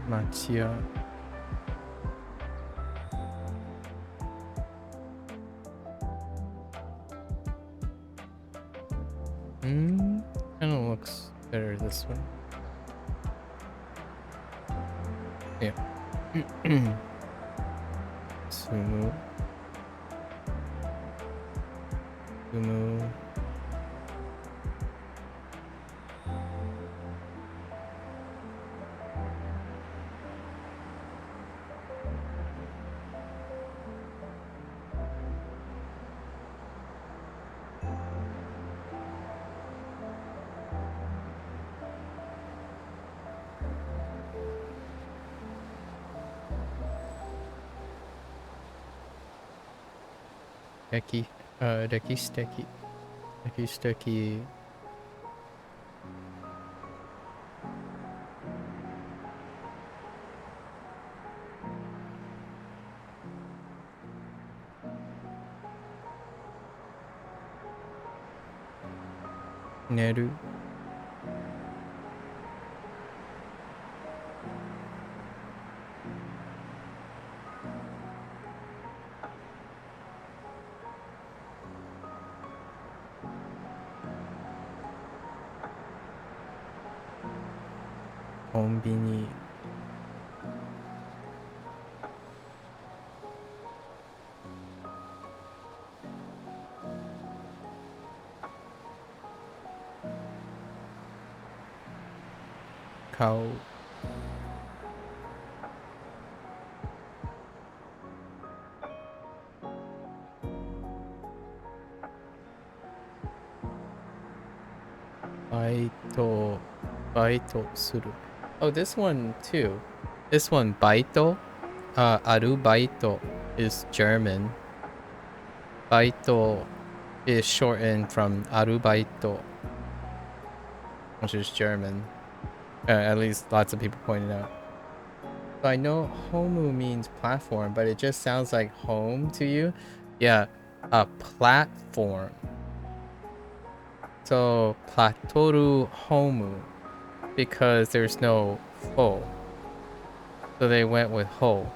Machia. Kind of looks better this way. Yeah. Sumu. Deki, Dekisteki, Dekisteki, Neru, Kombini, Kao, Baito, Baito Suru. Oh, this one too. This one, Baito, Arubaito is German. Baito is shortened from Arubaito, which is German. At least lots of people pointed out. So I know homu means platform, but it just sounds like home to you. Yeah, a platform. So platoru homu, because there's no ho. So they went with ho.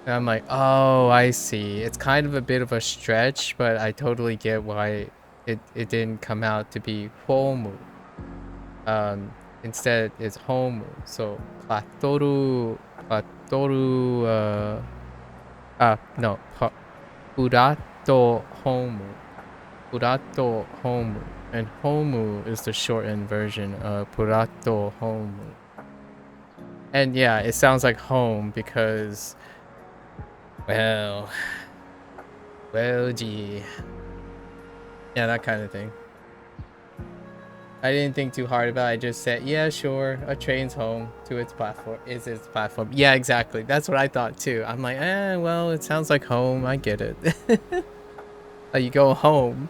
And I'm like, oh, I see. It's kind of a bit of a stretch, but I totally get why it didn't come out to be homu. Instead it's homu. So platoru, no, Purato homu. Purato homu. And homu is the shortened version of Purato homu. And yeah, it sounds like home because, well, gee. Yeah, that kind of thing. I didn't think too hard about it. I just said, yeah, sure, a train's home to its platform. Is its platform. Yeah, exactly. That's what I thought too. I'm like, well, it sounds like home. I get it. You go home.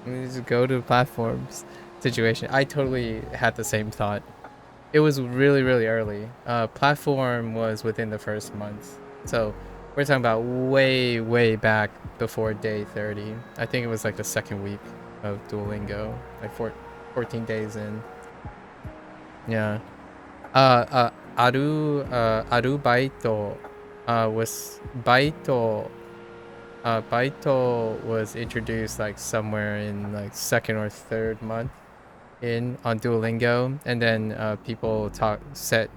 You just go to the platforms situation. I totally had the same thought. It was really, really early. Platform was within the first month. So we're talking about way, way back before day 30. I think it was like the second week of Duolingo. Like 14 days in. Yeah. Aru baito was baito. Baito was introduced like somewhere in like second or third month in on Duolingo, and then people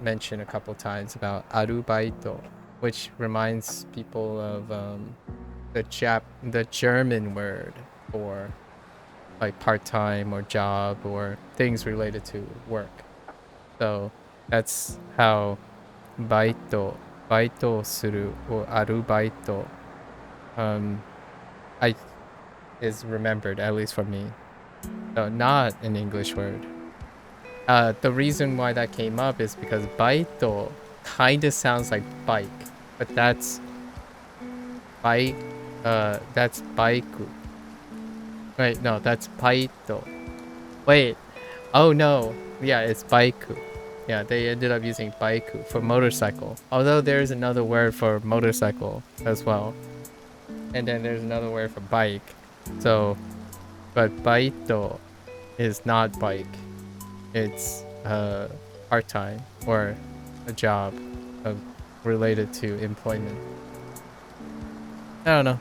mention a couple times about arubaito, which reminds people of the German word for like part-time or job or things related to work. So that's how baito suru or arubaito I is remembered, at least for me. So not an English word. The reason why that came up is because baito kind of sounds like bike, but that's bike. That's baiku. Wait, no, that's baito. Wait, oh no, yeah, it's baiku. Yeah, they ended up using baiku for motorcycle. Although there's another word for motorcycle as well, and then there's another word for bike. So, but baito is not bike. It's part-time or a job related to employment. I don't know.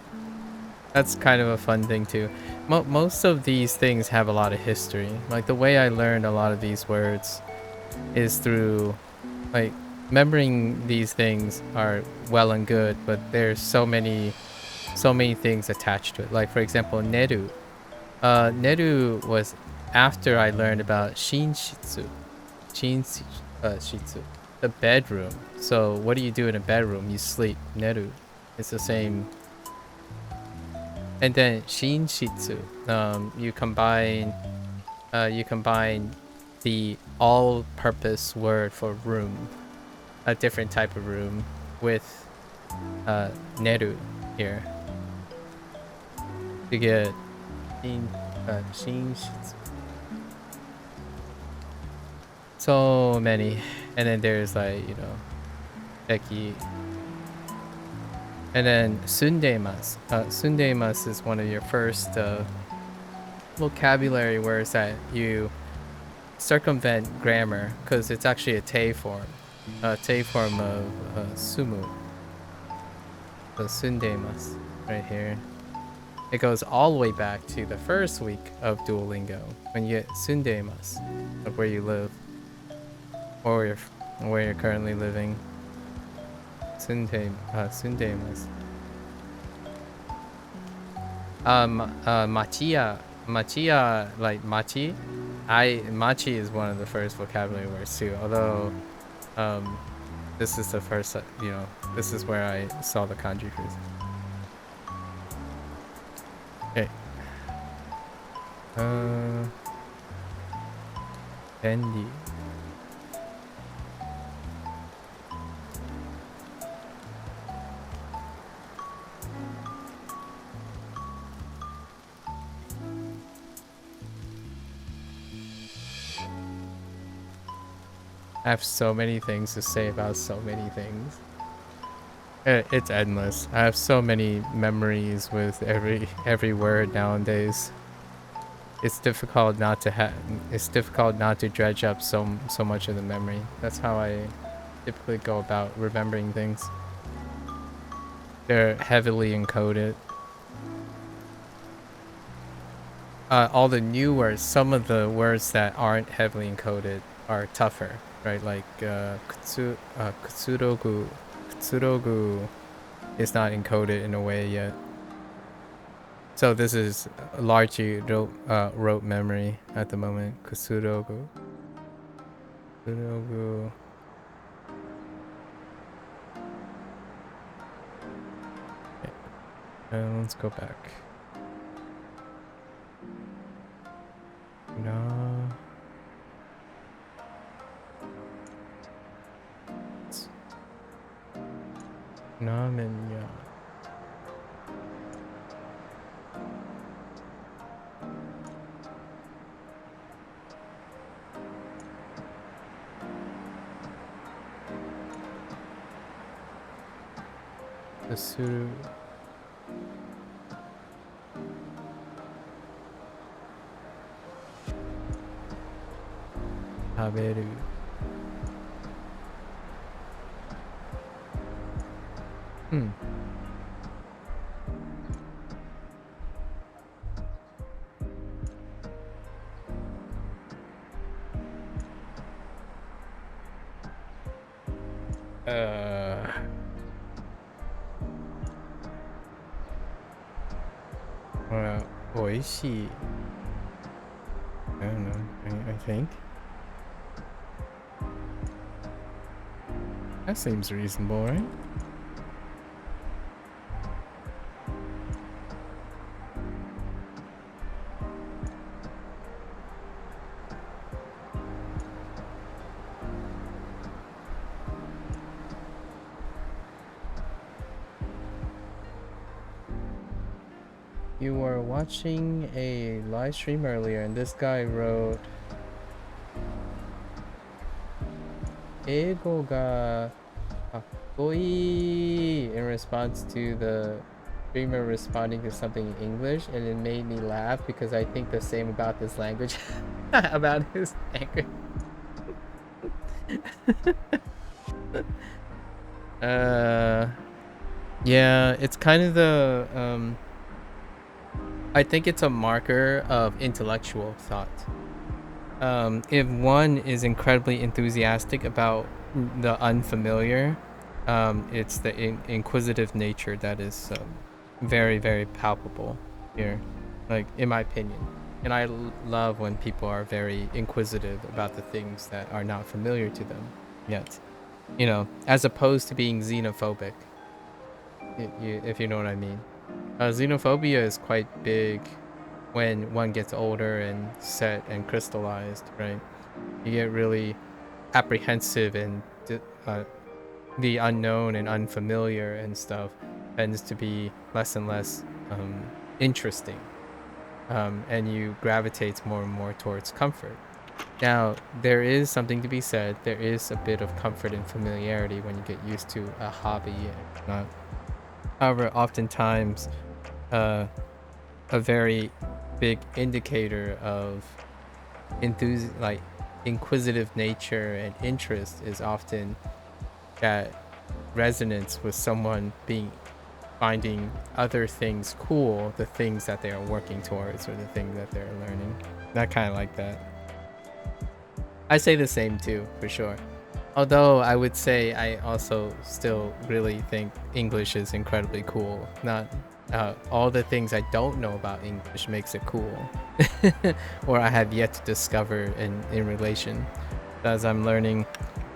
That's kind of a fun thing too. Most of these things have a lot of history. Like the way I learned a lot of these words is through like remembering these things are well and good, but there's so many things attached to it. Like for example, neru. Neru was after I learned about shinshitsu. Shitsu, the bedroom. So what do you do in a bedroom? You sleep. Neru. It's the same. And then shinshitsu. You combine the all-purpose word for room, a different type of room, with neru here. to get so many, and then there's like, you know, Becky, and then sundemas. Sundemas is one of your first vocabulary words that you circumvent grammar because it's actually a te form of sumu. So sundemas right here. It goes all the way back to the first week of Duolingo when you get sundemas of where you live or where you're currently living. Sundemas. Machia, like machi. Machi is one of the first vocabulary words too. Although, this is the first, you know, this is where I saw the kanji first. Okay. Bendy. I have so many things to say about so many things. It's endless. I have so many memories with every word nowadays. It's difficult not to dredge up so much of the memory. That's how I typically go about remembering things. They're heavily encoded. All the new words, some of the words that aren't heavily encoded are tougher, right? Like kutsurogu. Kutsurogu is not encoded in a way yet. So this is largely rote memory at the moment. Kutsurogu. Kutsurogu. Okay. Let's go back. No. Namenya. Asuru. Taberu. Oishi. I don't know. I think that seems reasonable, right? You were watching a live stream earlier and this guy wrote Eigo ga kakkoi in response to the streamer responding to something in English, and it made me laugh because I think the same about this language. About his language. Yeah, it's kind of the I think it's a marker of intellectual thought. If one is incredibly enthusiastic about the unfamiliar, it's the inquisitive nature that is very, very palpable here, like in my opinion. And I love when people are very inquisitive about the things that are not familiar to them yet, you know, as opposed to being xenophobic, if you know what I mean. Xenophobia is quite big when one gets older and set and crystallized, right? You get really apprehensive, and the unknown and unfamiliar and stuff tends to be less and less interesting, and you gravitate more and more towards comfort. Now, there is something to be said. There is a bit of comfort and familiarity when you get used to a hobby and whatnot. However, oftentimes, a very big indicator of inquisitive nature and interest is often that resonance with someone finding other things cool, the things that they are working towards or the things that they're learning. Not kind of like that. I say the same too, for sure. Although I would say I also still really think English is incredibly cool. Not all the things I don't know about English makes it cool. Or I have yet to discover in relation. As I'm learning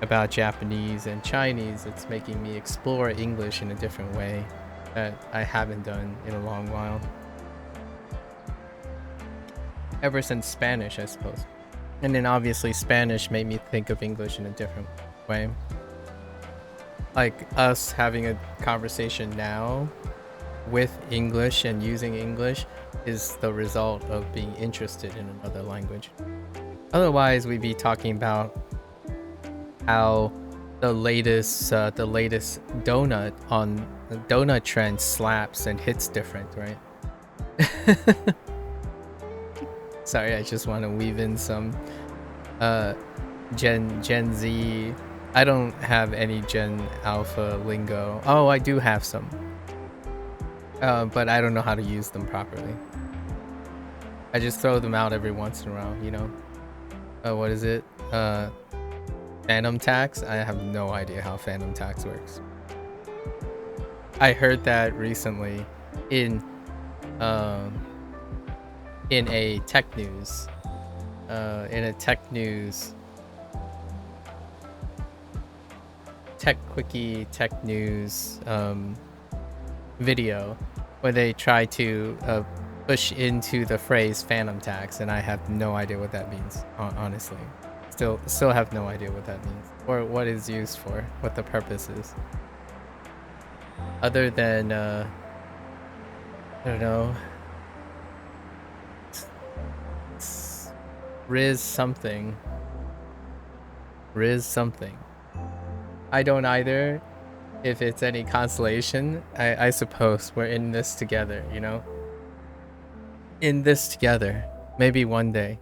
about Japanese and Chinese, it's making me explore English in a different way that I haven't done in a long while. Ever since Spanish, I suppose. And then obviously Spanish made me think of English in a different way. Like us having a conversation now with English and using English is the result of being interested in another language. Otherwise, we'd be talking about how the latest donut on the donut trend slaps and hits different, right? Sorry, I just want to weave in some Gen Z. I don't have any Gen Alpha lingo. Oh, I do have some. But I don't know how to use them properly. I just throw them out every once in a while, you know? What is it? Phantom tax? I have no idea how phantom tax works. I heard that recently in a tech news. In a tech news video where they try to push into the phrase phantom tax, and I have no idea what that means, honestly. Still have no idea what that means or what is used for, what the purpose is, other than I don't know, Riz something. I don't either. If it's any consolation, I suppose we're in this together, you know? In this together. Maybe one day.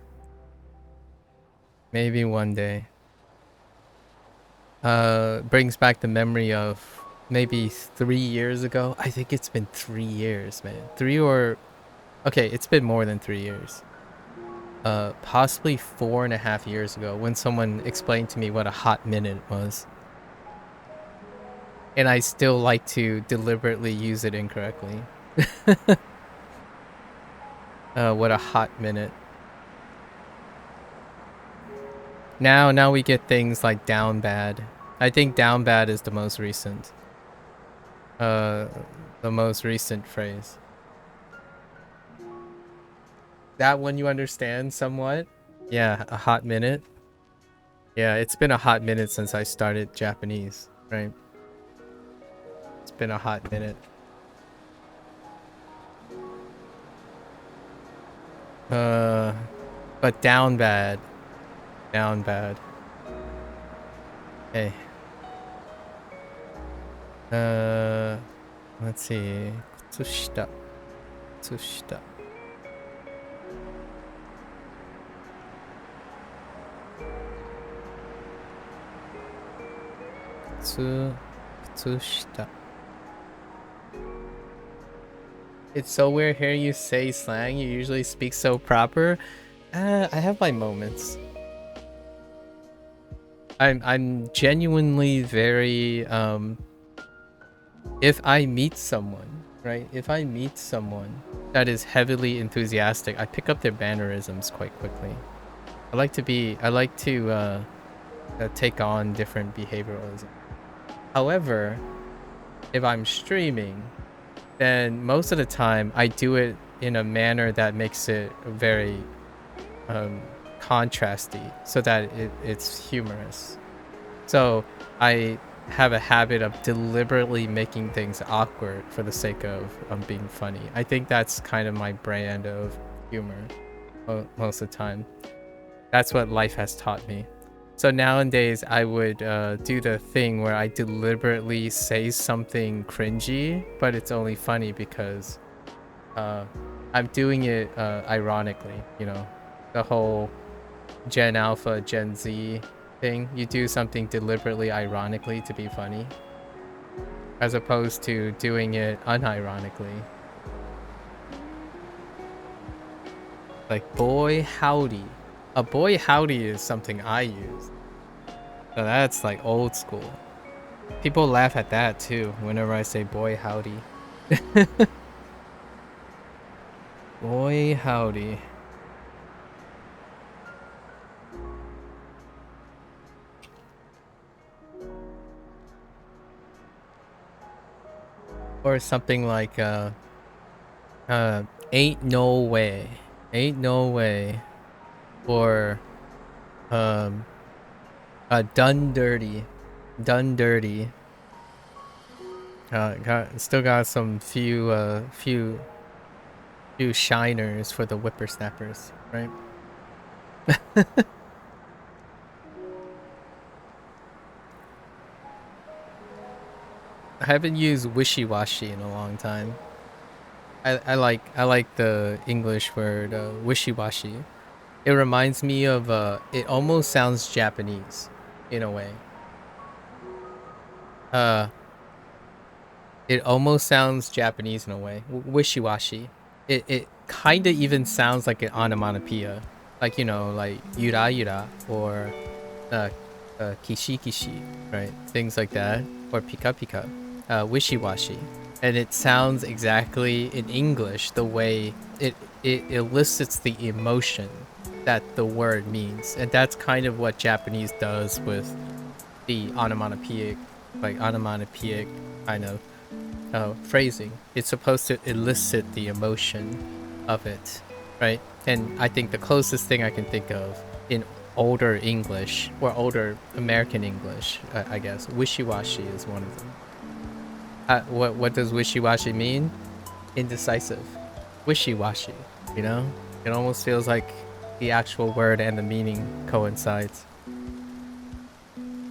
Brings back the memory of maybe 3 years ago. I think it's been 3 years, man. Okay, it's been more than 3 years. Possibly 4.5 years ago when someone explained to me what a hot minute was. And I still like to deliberately use it incorrectly. What a hot minute. Now we get things like down bad. I think down bad is the most recent. The most recent phrase. That one you understand somewhat? Yeah, a hot minute. Yeah, it's been a hot minute since I started Japanese, right? It's been a hot minute. But down bad. Hey. Let's see. Tsushita. Tsushita. It's so weird hearing you say slang. You usually speak so proper. I have my moments. I'm genuinely very if I meet someone, right? If I meet someone that is heavily enthusiastic, I pick up their mannerisms quite quickly. I like to take on different behavioralism. However, if I'm streaming, then most of the time I do it in a manner that makes it very contrasty so that it's humorous. So I have a habit of deliberately making things awkward for the sake of being funny. I think that's kind of my brand of humor most of the time. That's what life has taught me. So nowadays, I would do the thing where I deliberately say something cringy, but it's only funny because I'm doing it ironically, you know, the whole Gen Alpha, Gen Z thing. You do something deliberately ironically to be funny, as opposed to doing it unironically. Like, boy howdy. A boy howdy is something I use. So that's like old school. People laugh at that too whenever I say boy howdy. Boy howdy. Or something like ain't no way. Ain't no way. Or done dirty. Done dirty. Still got some few shiners for the whippersnappers, right? I haven't used wishy-washy in a long time. I like the English word wishy-washy. It reminds me of it almost sounds Japanese in a way. It almost sounds Japanese in a way. Wishy-washy. It kind of even sounds like an onomatopoeia. Like, you know, like yura yura or kishi kishi, right? Things like that. Or pika pika. Wishy-washy. And it sounds exactly in English the way it elicits the emotion that the word means. And that's kind of what Japanese does with the onomatopoeic kind of phrasing. It's supposed to elicit the emotion of it, right? And I think the closest thing I can think of in older English or older American English, I guess, wishy-washy is one of them. What does wishy-washy mean? Indecisive. Wishy-washy, you know? It almost feels like the actual word and the meaning coincides.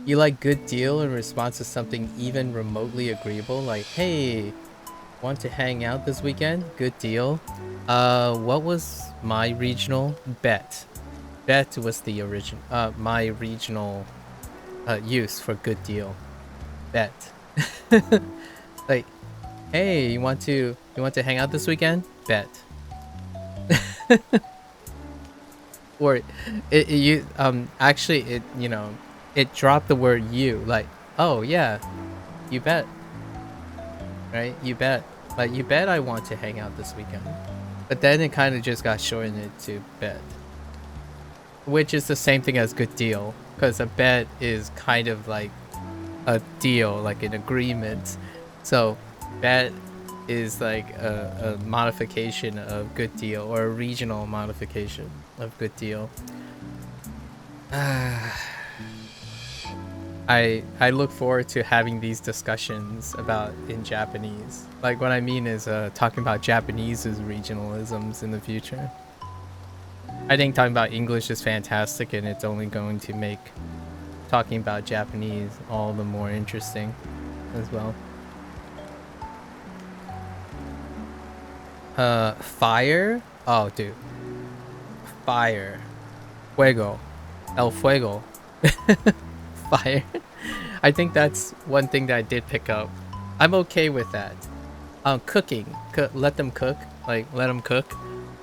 You like good deal in response to something even remotely agreeable, like, hey, want to hang out this weekend? Good deal. What was my regional? Bet. Bet was the original, my regional use for good deal. Bet. Like, hey, you want to hang out this weekend? Bet. Or you actually it, you know, it dropped the word you, like, oh yeah, you bet, right? You bet, like, you bet I want to hang out this weekend. But then it kind of just got shortened to bet, which is the same thing as good deal, because a bet is kind of like a deal, like an agreement. So bet is like a modification of good deal, or a regional modification of good deal. I look forward to having these discussions about in Japanese. Like, what I mean is talking about Japanese's regionalisms in the future. I think talking about English is fantastic, and it's only going to make talking about Japanese all the more interesting as well. Fire? Oh, dude. Fire. Fuego. El fuego. Fire. I think that's one thing that I did pick up. I'm okay with that. Cooking. Let them cook. Like, let them cook.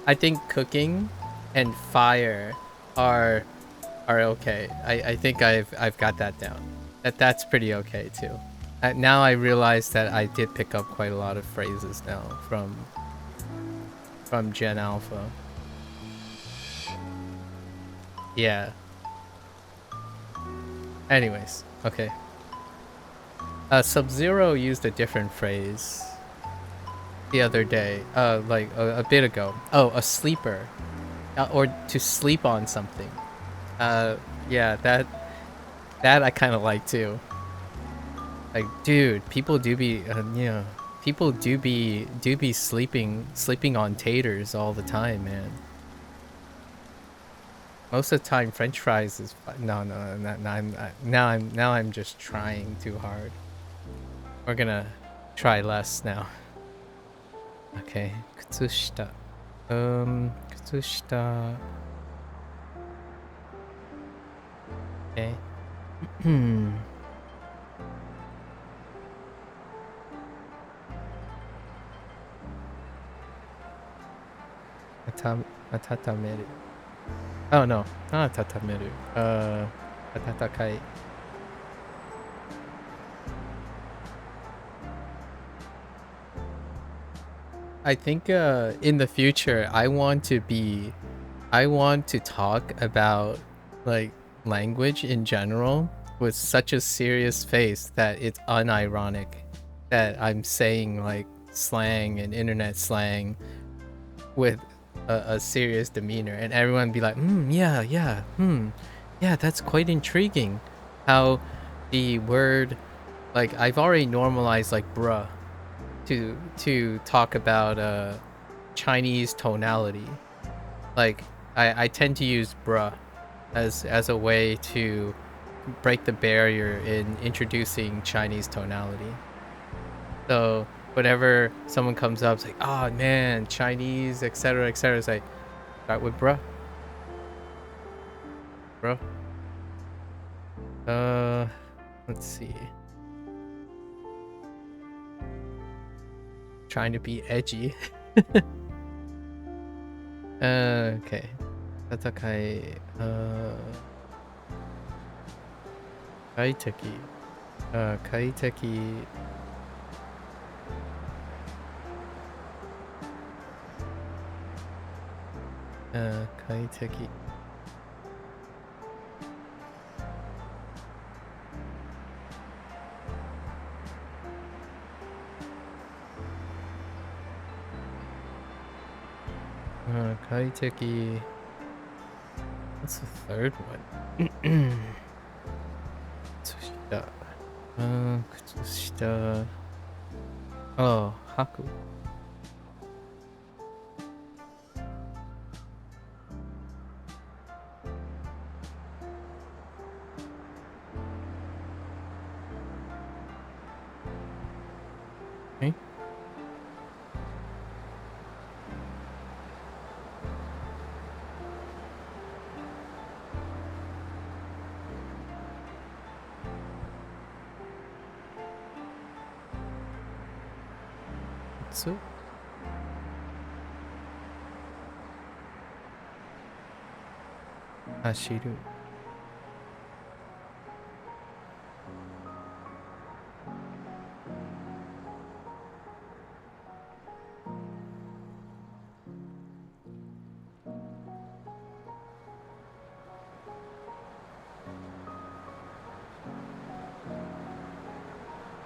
I think cooking and fire are okay. I think I've got that down. That's pretty okay too. Now I realize that I did pick up quite a lot of phrases now from Gen Alpha. Yeah. Anyways, okay. Sub-Zero used a different phrase the other day, like a bit ago. Oh, a sleeper, or to sleep on something. Yeah, that I kind of like too. Like, dude, people do be, people do be sleeping on taters all the time, man. Most of the time, French fries is no, no, no, no, now I'm just trying too hard. We're gonna try less now. Okay, Kutsushita. Kutsushita. Okay. Hmm. Atatameru. Oh no, not atatameru. Atatakai. I think in the future I want to talk about like language in general with such a serious face that it's unironic that I'm saying like slang and internet slang with a serious demeanor, and everyone be like, yeah, yeah, yeah, that's quite intriguing. How the word, like, I've already normalized like bruh to talk about Chinese tonality. Like, I tend to use bruh as a way to break the barrier in introducing Chinese tonality. So whenever someone comes up, it's like, oh man, Chinese, etc., etc., it's like, start with bruh, bro. Let's see. Trying to be edgy. Okay. Tatakai. Kaiteki. Kaiteki. Kaiteki. Kaiteki. What's the third one? Kutsushita. Kutsushita. Oh, Haku. Okay. Kutsu. Hashiru.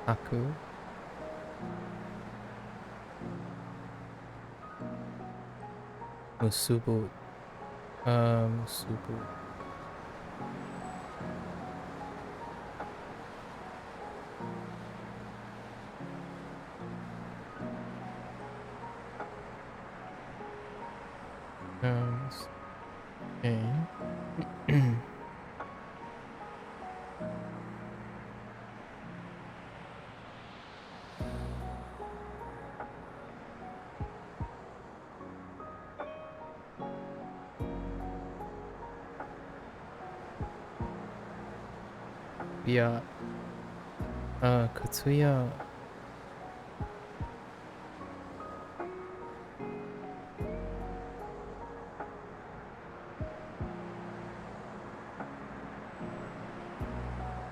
Haku. Musubu. Musubu. Okay. Yeah. Katsuya.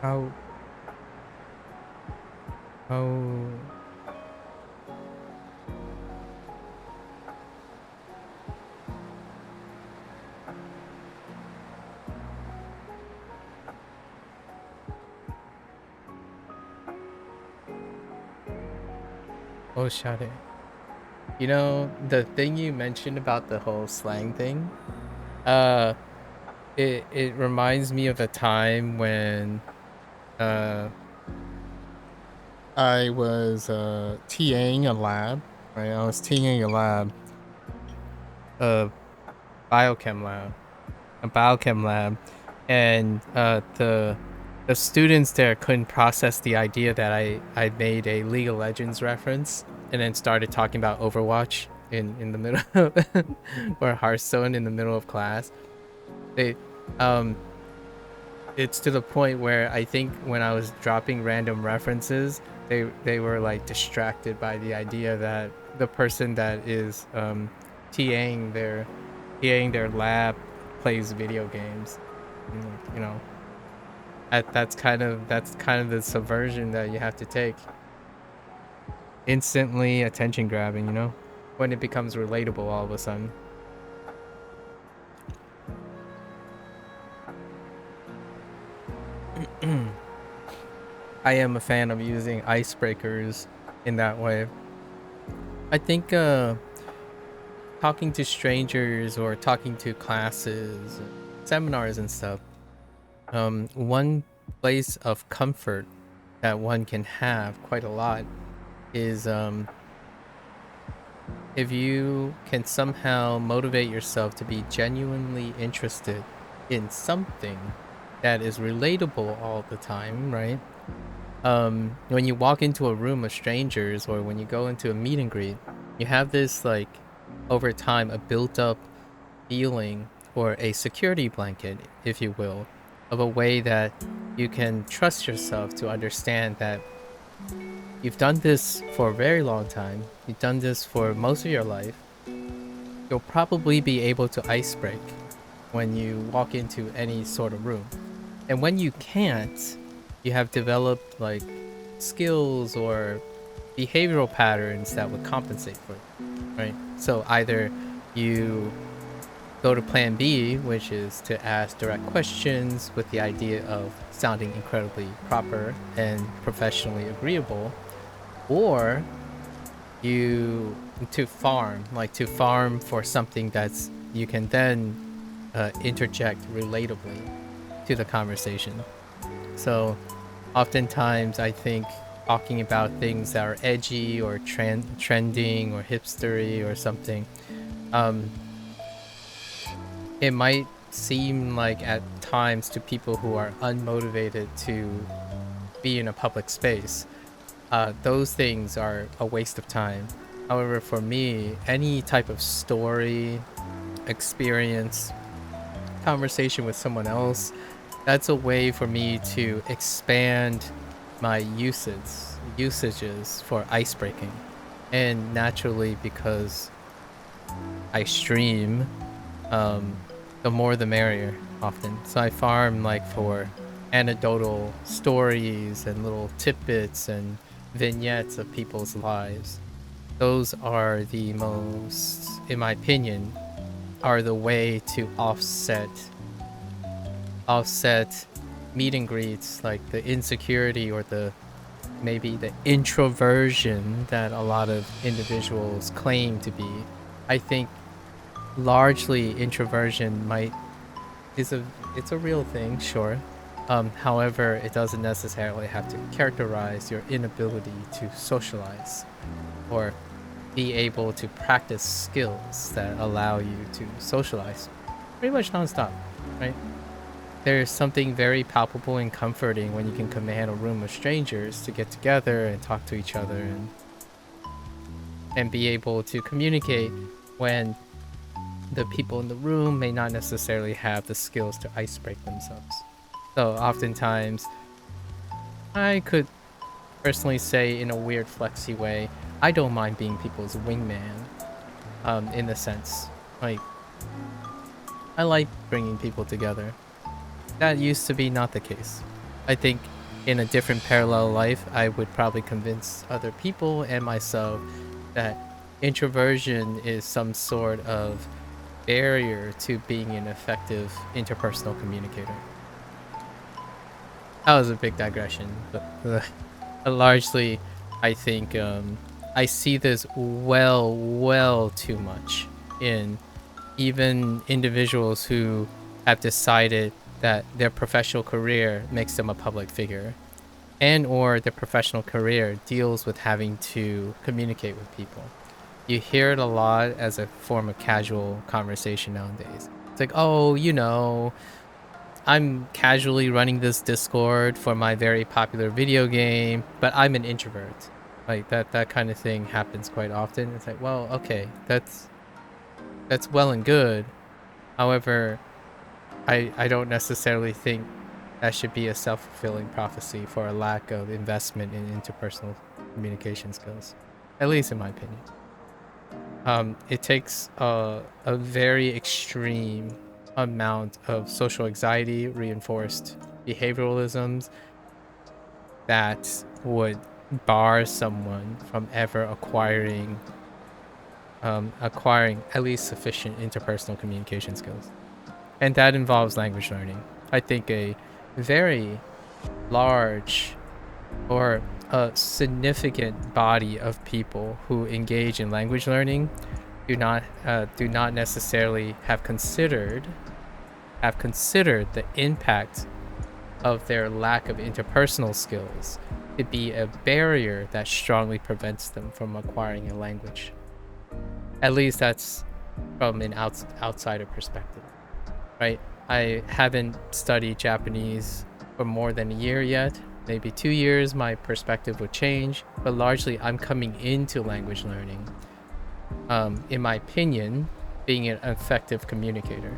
How? How? Oshare. You know, the thing you mentioned about the whole slang thing, uh, it reminds me of the time when, uh, I was TAing a lab, right? I was TAing a lab, A biochem lab. A biochem lab. And the students there couldn't process the idea that I made a League of Legends reference and then started talking about Overwatch in the middle or Hearthstone in the middle of class. They um it's to the point where I think when I was dropping random references, they were like distracted by the idea that the person that is TAing their TAing their lab plays video games. And, you know, that's kind of the subversion that you have to take. Instantly attention grabbing, you know, when it becomes relatable all of a sudden. I am a fan of using icebreakers in that way. I think talking to strangers or talking to classes, seminars and stuff, one place of comfort that one can have quite a lot is if you can somehow motivate yourself to be genuinely interested in something that is relatable all the time, right? When you walk into a room of strangers or when you go into a meet and greet, you have this like over time a built up feeling or a security blanket, if you will, of a way that you can trust yourself to understand that you've done this for a very long time, you've done this for most of your life, you'll probably be able to ice break when you walk into any sort of room. And when you can't, you have developed like skills or behavioral patterns that would compensate for it, right? So either you go to plan B, which is to ask direct questions with the idea of sounding incredibly proper and professionally agreeable, or you to farm for something that's you can then interject relatably to the conversation. So oftentimes I think talking about things that are edgy or trending or hipstery or something, it might seem like at times to people who are unmotivated to be in a public space, those things are a waste of time. However, for me, any type of story, experience, conversation with someone else, that's a way for me to expand my usages for ice breaking. And naturally, because I stream, the more the merrier often. So I farm like for anecdotal stories and little tidbits and vignettes of people's lives. Those are the most, in my opinion, are the way to offset meet and greets, like the insecurity or the maybe the introversion that a lot of individuals claim to be. I think largely introversion might is a it's a real thing, sure. However, it doesn't necessarily have to characterize your inability to socialize or be able to practice skills that allow you to socialize pretty much nonstop, right? There's something very palpable and comforting when you can command a room of strangers to get together and talk to each other and be able to communicate when the people in the room may not necessarily have the skills to ice break themselves. So oftentimes, I could personally say in a weird flexy way, I don't mind being people's wingman, in the sense, like, I like bringing people together. That used to be not the case. I think in a different parallel life, I would probably convince other people and myself that introversion is some sort of barrier to being an effective interpersonal communicator. That was a big digression, but largely, I think I see this well too much in even individuals who have decided that their professional career makes them a public figure. and or their professional career deals with having to communicate with people. You hear it a lot as a form of casual conversation nowadays. It's like, oh, I'm casually running this Discord for my very popular video game, but I'm an introvert. Like that kind of thing happens quite often. It's like, well, okay, that's well and good. However, I don't necessarily think that should be a self-fulfilling prophecy for a lack of investment in interpersonal communication skills, at least in my opinion. It takes a very extreme amount of social anxiety, reinforced behavioralisms that would bar someone from ever acquiring at least sufficient interpersonal communication skills. And that involves language learning. I think a very large or a significant body of people who engage in language learning do not necessarily have considered the impact of their lack of interpersonal skills to be a barrier that strongly prevents them from acquiring a language. At least that's from an outsider perspective, right? I haven't studied Japanese for more than a year yet. Maybe 2 years, my perspective would change, but largely I'm coming into language learning, in my opinion, being an effective communicator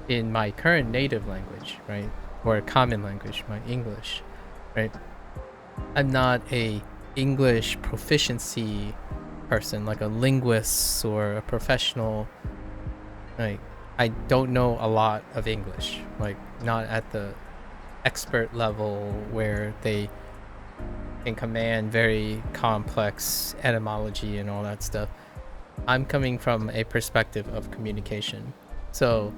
in my current native language, right? Or common language, my English, right? I'm not a English proficiency person, like a linguist or a professional. Like, I don't know a lot of English, like not at the expert level where they can command very complex etymology and all that stuff. I'm coming from a perspective of communication. So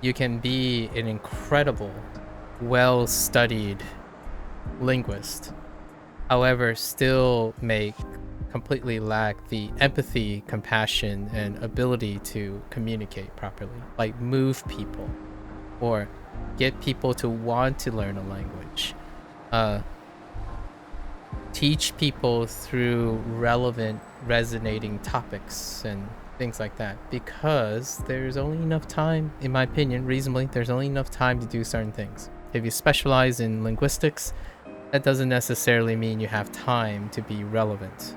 you can be an incredible, well-studied linguist, however, still completely lack the empathy, compassion, and ability to communicate properly, like move people or get people to want to learn a language, teach people through relevant, resonating topics and things like that, because there's only enough time, in my opinion, reasonably, there's only enough time to do certain things. If you specialize in linguistics, that doesn't necessarily mean you have time to be relevant,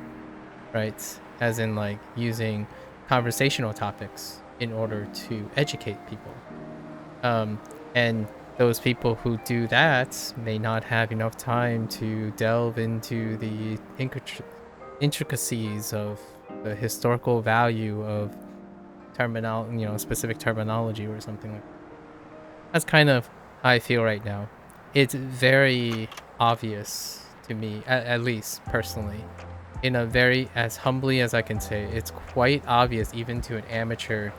right? As in, like, using conversational topics in order to educate people. And those people who do that may not have enough time to delve into the intricacies of the historical value of specific terminology or something like that. That's kind of how I feel right now. It's very obvious to me, at least personally, in a very, as humbly as I can say, it's quite obvious even to an amateur,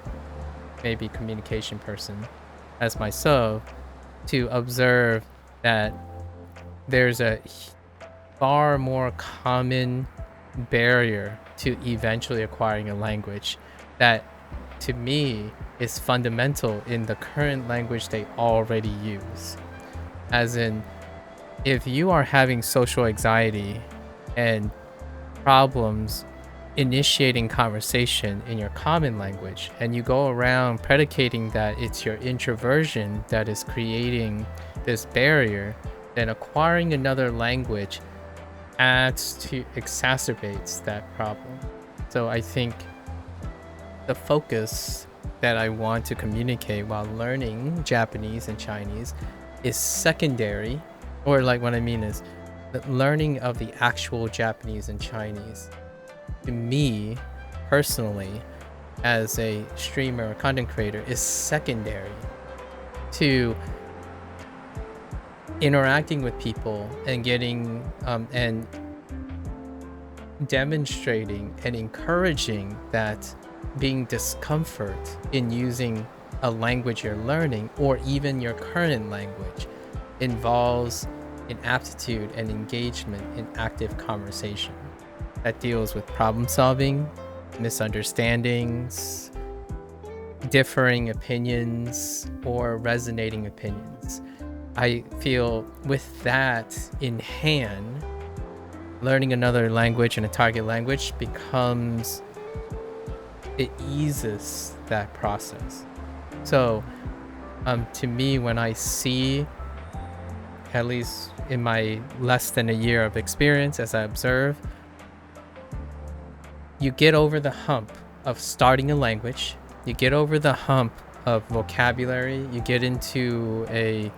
maybe communication person as myself, to observe that there's a far more common barrier to eventually acquiring a language that, to me, is fundamental in the current language they already use. As in, if you are having social anxiety and problems initiating conversation in your common language, and you go around predicating that it's your introversion that is creating this barrier, then acquiring another language exacerbates that problem. So I think the focus that I want to communicate while learning Japanese and Chinese is secondary, or like what I mean is the learning of the actual Japanese and Chinese, to me personally, as a streamer or content creator, is secondary to interacting with people and getting and demonstrating and encouraging that being discomfort in using a language you're learning, or even your current language, involves an aptitude and engagement in active conversation that deals with problem solving, misunderstandings, differing opinions, or resonating opinions. I feel with that in hand, learning another language and a target language becomes, it eases that process. So to me, when I see, at least in my less than a year of experience as I observe, you get over the hump of starting a language, you get over the hump of vocabulary, you get into a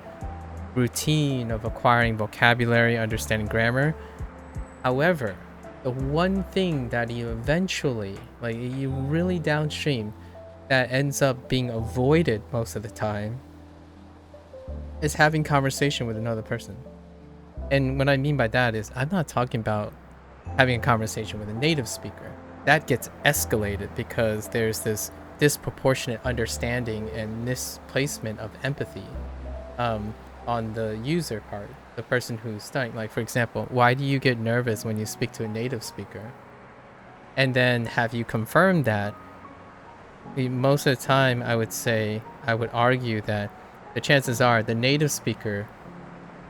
routine of acquiring vocabulary, understanding grammar. However, the one thing that you eventually, like you really downstream, that ends up being avoided most of the time is having conversation with another person. And what I mean by that is I'm not talking about having a conversation with a native speaker. That gets escalated because there's this disproportionate understanding and misplacement of empathy on the user part, the person who's studying. Like, for example, why do you get nervous when you speak to a native speaker? And then have you confirmed that? Most of the time, I would argue that the chances are the native speaker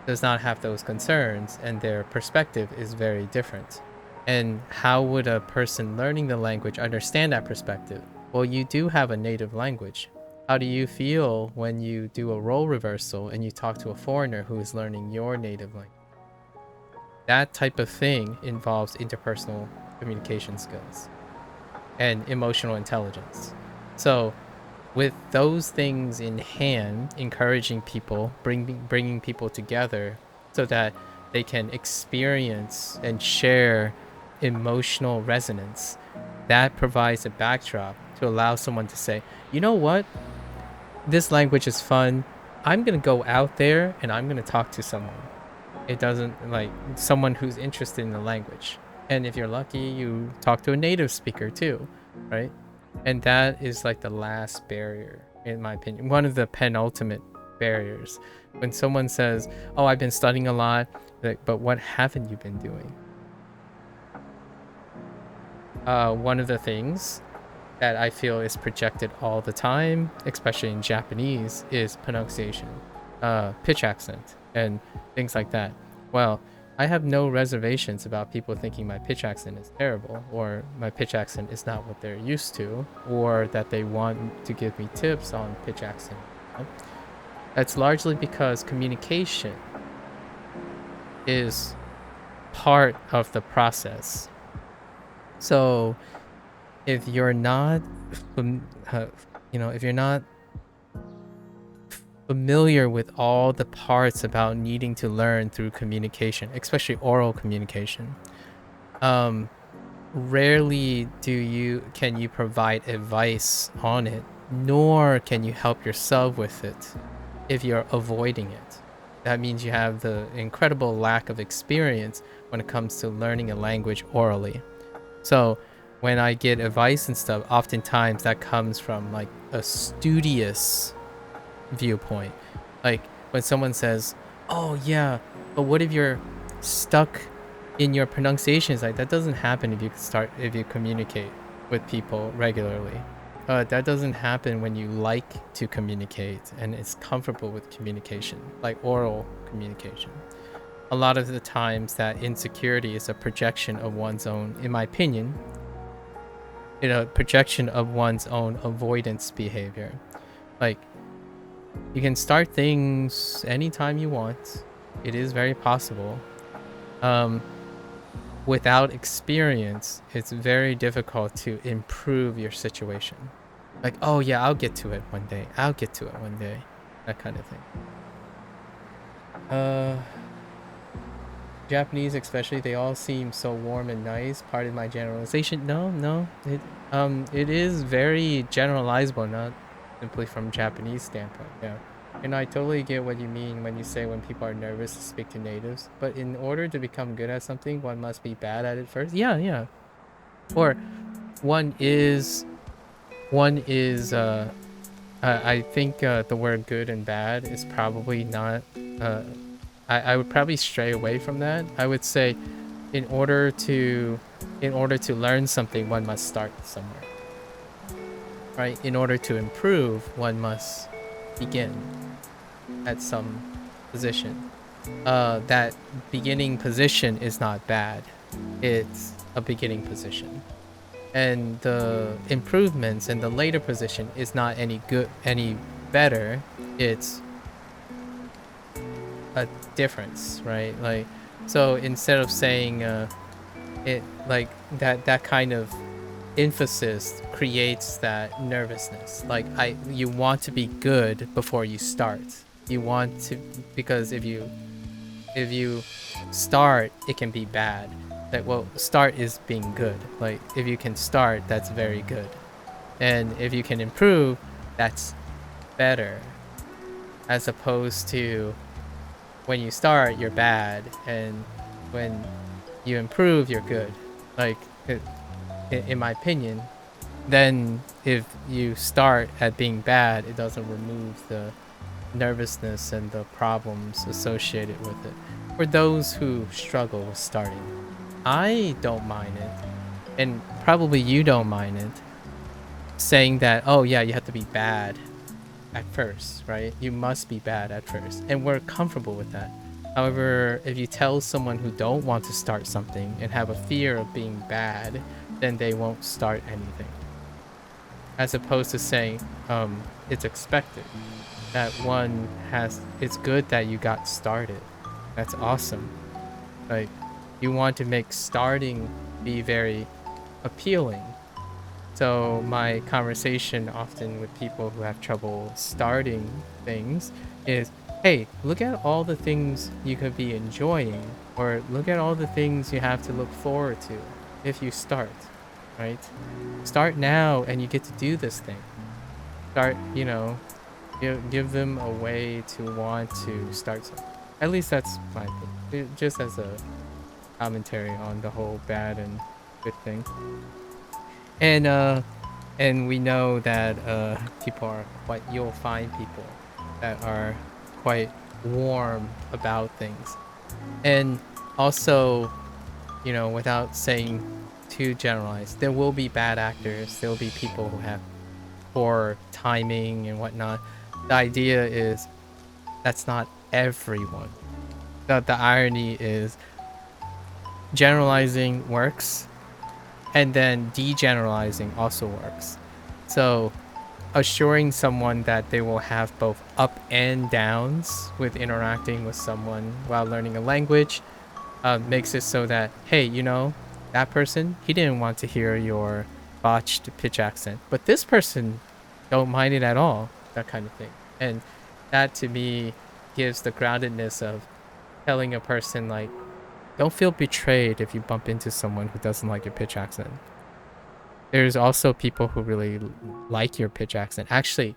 does not have those concerns and their perspective is very different. And how would a person learning the language understand that perspective? Well, you do have a native language. How do you feel when you do a role reversal and you talk to a foreigner who is learning your native language? That type of thing involves interpersonal communication skills and emotional intelligence. So with those things in hand, encouraging people, bringing people together so that they can experience and share emotional resonance, that provides a backdrop to allow someone to say, you know what, this language is fun, I'm gonna go out there and I'm gonna talk to someone. It doesn't, like, someone who's interested in the language. And if you're lucky, you talk to a native speaker too, right? And that is like the last barrier, in my opinion, one of the penultimate barriers. When someone says, oh, I've been studying a lot, like, but what haven't you been doing? One of the things that I feel is projected all the time, especially in Japanese, is pronunciation, pitch accent, and things like that. Well, I have no reservations about people thinking my pitch accent is terrible, or my pitch accent is not what they're used to, or that they want to give me tips on pitch accent. That's largely because communication is part of the process. So if you're not, if you're not familiar with all the parts about needing to learn through communication, especially oral communication, rarely can you provide advice on it, nor can you help yourself with it if you're avoiding it. That means you have the incredible lack of experience when it comes to learning a language orally. So when I get advice and stuff, oftentimes that comes from like a studious viewpoint. Like when someone says, oh yeah, but what if you're stuck in your pronunciations? Like that doesn't happen if you communicate with people regularly. That doesn't happen when you like to communicate and is comfortable with communication, like oral communication. A lot of the times that insecurity is a projection of one's own, in my opinion, projection of one's own avoidance behavior. Like, you can start things anytime you want. It is very possible. Without experience, it's very difficult to improve your situation. Like, oh yeah, I'll get to it one day. I'll get to it one day. That kind of thing. Japanese especially, they all seem so warm and nice. Pardon my generalization. No. It is very generalizable, not simply from Japanese standpoint. Yeah. And I totally get what you mean when you say when people are nervous to speak to natives. But in order to become good at something, one must be bad at it first. Yeah. Or one is I think the word good and bad is probably not I would probably stray away from that. I would say in order to learn something, one must start somewhere. Right? In order to improve, one must begin at some position. That beginning position is not bad. It's a beginning position. And the improvements in the later position is not any better. It's a difference, right? Like, so instead of saying it like that kind of emphasis creates that nervousness. Like, you want to be good before you start. You want to, because if you start, it can be bad. Like, well, start is being good. Like, if you can start, that's very good. And if you can improve, that's better. As opposed to when you start, you're bad, and when you improve, you're good. Like, in my opinion, then if you start at being bad, it doesn't remove the nervousness and the problems associated with it. For those who struggle with starting, I don't mind it, and probably you don't mind it, saying that, oh yeah, you have to be bad at first, right? You must be bad at first, and we're comfortable with that. However, if you tell someone who don't want to start something and have a fear of being bad, then they won't start anything. As opposed to saying, it's expected that one has, it's good that you got started. That's awesome. Like, you want to make starting be very appealing. So my conversation often with people who have trouble starting things is, hey, look at all the things you could be enjoying, or look at all the things you have to look forward to if you start, right? Start now and you get to do this thing. Start, give them a way to want to start something. At least that's my opinion. Just as a commentary on the whole bad and good thing. And we know that people are quite, you'll find people that are quite warm about things. And also, without saying too generalized, there will be bad actors. There will be people who have poor timing and whatnot. The idea is that's not everyone. The irony is generalizing works, and then degeneralizing also works. So assuring someone that they will have both up and downs with interacting with someone while learning a language makes it so that, hey, that person, he didn't want to hear your botched pitch accent, but this person don't mind it at all, that kind of thing. And that to me gives the groundedness of telling a person, like, don't feel betrayed if you bump into someone who doesn't like your pitch accent. There's also people who really like your pitch accent. Actually,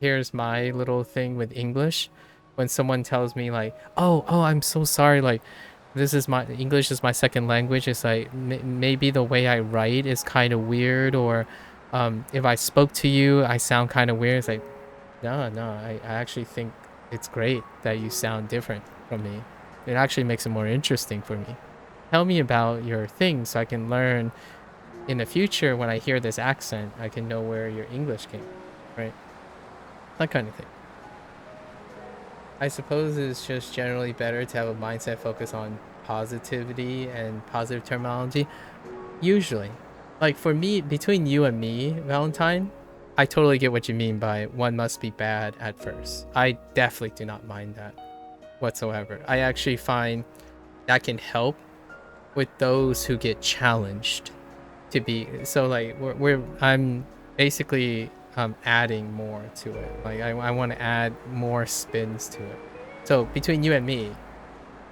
here's my little thing with English. When someone tells me like, oh, I'm so sorry, like, English is my second language. It's like, maybe the way I write is kind of weird, or if I spoke to you, I sound kind of weird. It's like, no, I actually think it's great that you sound different from me. It actually makes it more interesting for me. Tell me about your thing so I can learn in the future. When I hear this accent, I can know where your English came from, right? That kind of thing. I suppose it's just generally better to have a mindset focus on positivity and positive terminology. Usually. Like, for me, between you and me, Valentine, I totally get what you mean by one must be bad at first. I definitely do not mind that whatsoever. I actually find that can help with those who get challenged to be, so like I'm basically adding more to it. Like, I want to add more spins to it. So between you and me,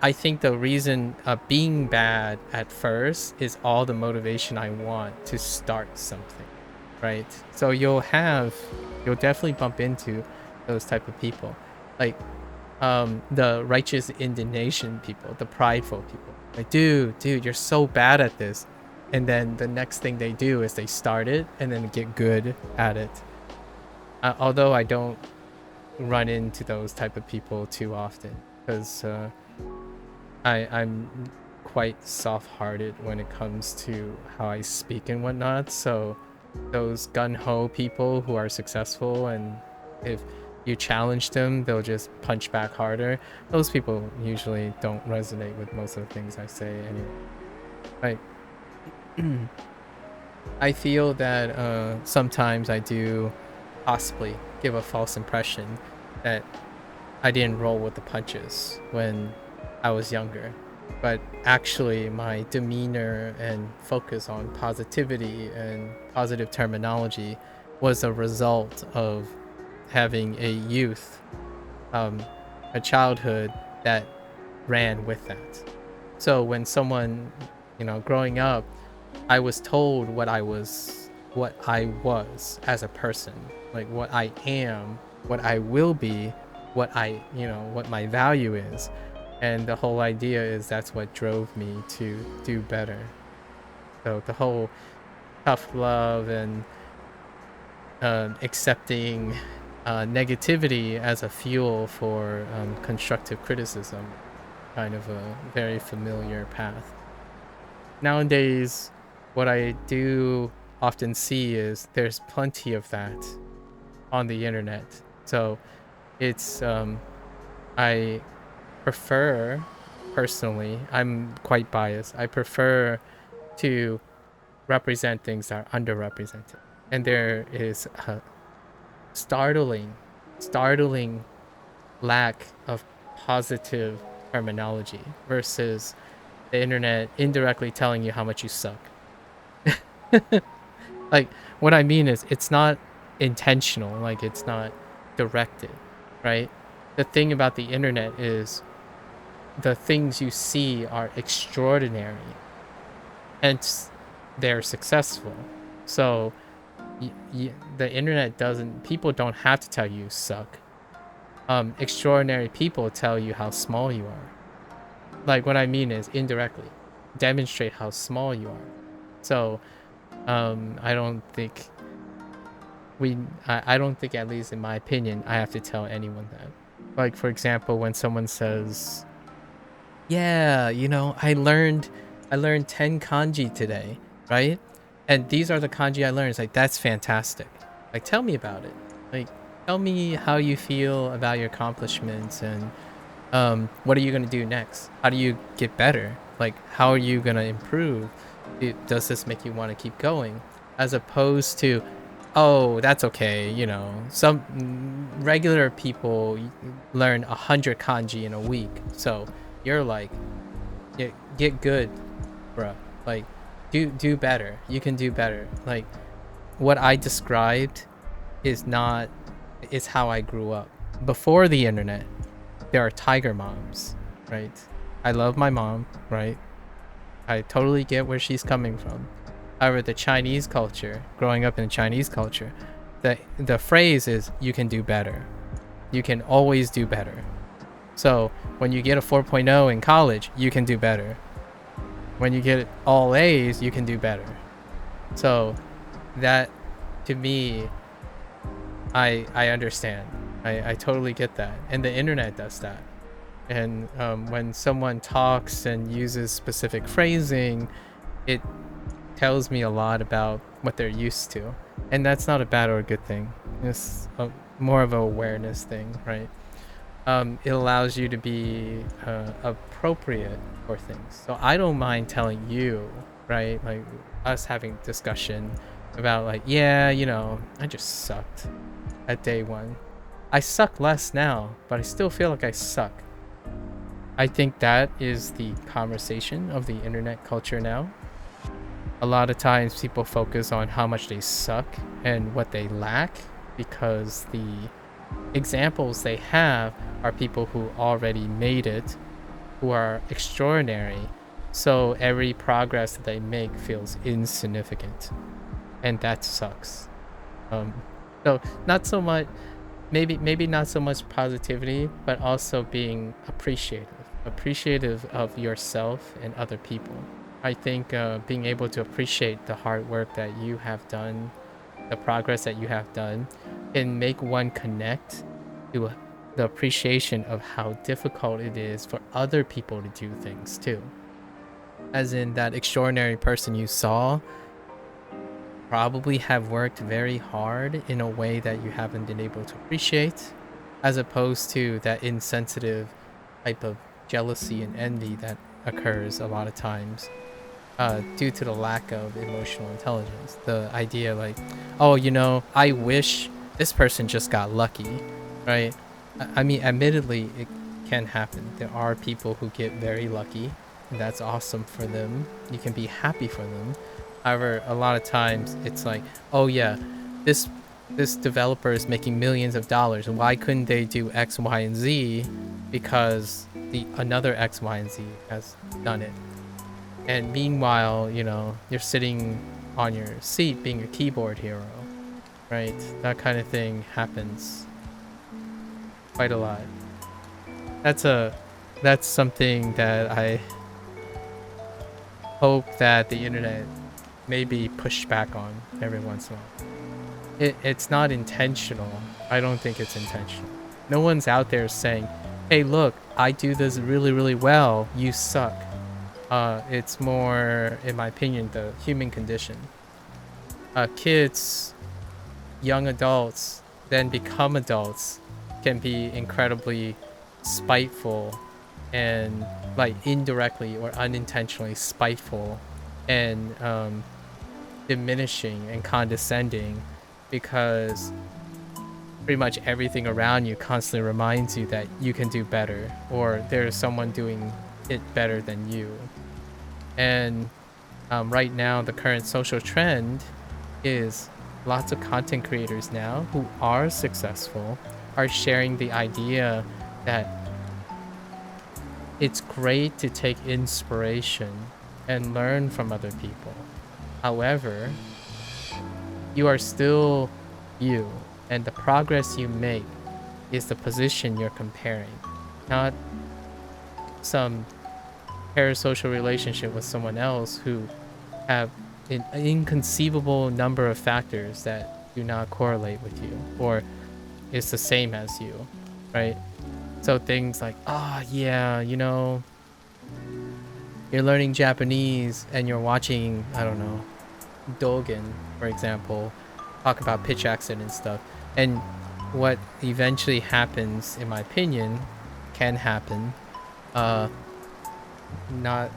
I think the reason being bad at first is all the motivation I want to start something, right? So you'll definitely bump into those type of people, like the righteous indignation people, the prideful people. Like, dude, you're so bad at this. And then the next thing they do is they start it and then get good at it. Although I don't run into those type of people too often, because I'm quite soft-hearted when it comes to how I speak and whatnot. So those gun-ho people who are successful, and if you challenge them, they'll just punch back harder. Those people usually don't resonate with most of the things I say anyway. Like, I feel that sometimes I do possibly give a false impression that I didn't roll with the punches when I was younger. But actually, my demeanor and focus on positivity and positive terminology was a result of having a youth, a childhood that ran with that. So when someone, growing up, I was told what I was as a person, like what I am, what I will be, what what my value is. And the whole idea is that's what drove me to do better. So the whole tough love and accepting negativity as a fuel for constructive criticism, kind of a very familiar path. Nowadays, what I do often see is there's plenty of that on the internet. So it's I prefer, personally, I'm quite biased, I prefer to represent things that are underrepresented. And there is a startling lack of positive terminology versus the internet indirectly telling you how much you suck. Like, what I mean is, it's not intentional, like it's not directed, right? The thing about the internet is the things you see are extraordinary, hence they're successful. So the internet doesn't, people don't have to tell you suck. Extraordinary people tell you how small you are. Like, what I mean is indirectly demonstrate how small you are. So I don't think I don't think, at least in my opinion, I have to tell anyone that. Like, for example, when someone says, yeah, I learned 10 kanji today, right? And these are the kanji I learned. It's like, that's fantastic. Like, tell me about it. Like, tell me how you feel about your accomplishments, and what are you going to do next? How do you get better? Like, how are you going to improve? Does this make you want to keep going? As opposed to, oh, that's okay, some regular people learn 100 kanji in a week, so you're like, get good, bro. Like, do better. You can do better. Like, what I described is how I grew up. Before the internet, there are tiger moms, right? I love my mom, right? I totally get where she's coming from. However, the Chinese culture, growing up in Chinese culture, the phrase is, you can do better. You can always do better. So when you get a 4.0 in college, you can do better. When you get all A's, you can do better. So that, to me, I understand. I totally get that. And the internet does that. And when someone talks and uses specific phrasing, it tells me a lot about what they're used to. And that's not a bad or a good thing. It's more of an awareness thing, right? It allows you to be appropriate for things. So I don't mind telling you, right? Like, us having discussion about, like, yeah, I just sucked at day one. I suck less now, but I still feel like I suck. I think that is the conversation of the internet culture now. A lot of times people focus on how much they suck and what they lack, because the examples they have are people who already made it, who are extraordinary. So every progress that they make feels insignificant, and that sucks. So not so much, maybe not so much positivity, but also being appreciative of yourself and other people. I think being able to appreciate the hard work that you have done, the progress that you have done, can make one connect to the appreciation of how difficult it is for other people to do things too. As in, that extraordinary person you saw probably have worked very hard in a way that you haven't been able to appreciate, as opposed to that insensitive type of jealousy and envy that occurs a lot of times due to the lack of emotional intelligence. The idea like, oh, you know, I wish this person just got lucky, right? I mean, admittedly, it can happen. There are people who get very lucky, and that's awesome for them. You can be happy for them. However, a lot of times it's like, oh yeah, this this developer is making millions of dollars, and why couldn't they do X, Y, and Z? Because the another X, Y, and Z has done it. And meanwhile, you know, you're sitting on your seat being a keyboard hero, right? That kind of thing happens quite a lot. That's something that I hope that the internet maybe push back on every once in a while. It's not intentional. I don't think it's intentional. No one's out there saying, hey, look, I do this really, really well. You suck. It's more, in my opinion, the human condition. Kids, young adults, then become adults can be incredibly spiteful and like indirectly or unintentionally spiteful and diminishing and condescending because pretty much everything around you constantly reminds you that you can do better or there's someone doing it better than you. And right now, the current social trend is lots of content creators now who are successful are sharing the idea that it's great to take inspiration and learn from other people. However, you are still you, and the progress you make is the position you're comparing, not some parasocial relationship with someone else who have an inconceivable number of factors that do not correlate with you or is the same as you, right? So things like, oh yeah, you know, you're learning Japanese and you're watching, I don't know, Dogen, for example, talk about pitch accent and stuff. And what eventually happens, in my opinion, can happen, not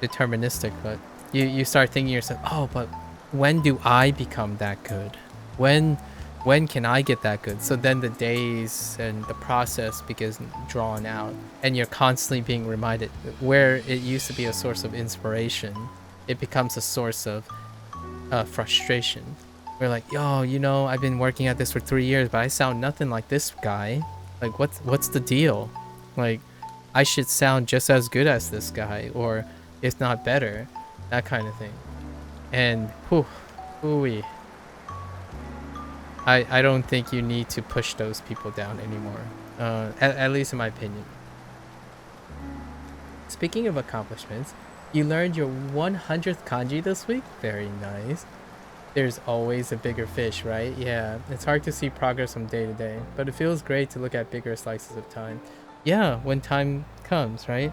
deterministic, but you start thinking to yourself, oh, but when do I become that good? When can I get that good? So then the days and the process begins drawn out, and you're constantly being reminded where it used to be a source of inspiration, it becomes a source of frustration. We're like, yo, you know, I've been working at this for 3 years, but I sound nothing like this guy. Like, what's the deal? Like, I should sound just as good as this guy, or if not better, that kind of thing. And hooey. I don't think you need to push those people down anymore. At least in my opinion. Speaking of accomplishments, you learned your 100th kanji this week? Very nice. There's always a bigger fish, right? Yeah, it's hard to see progress from day to day, but it feels great to look at bigger slices of time. Yeah, when time comes, right?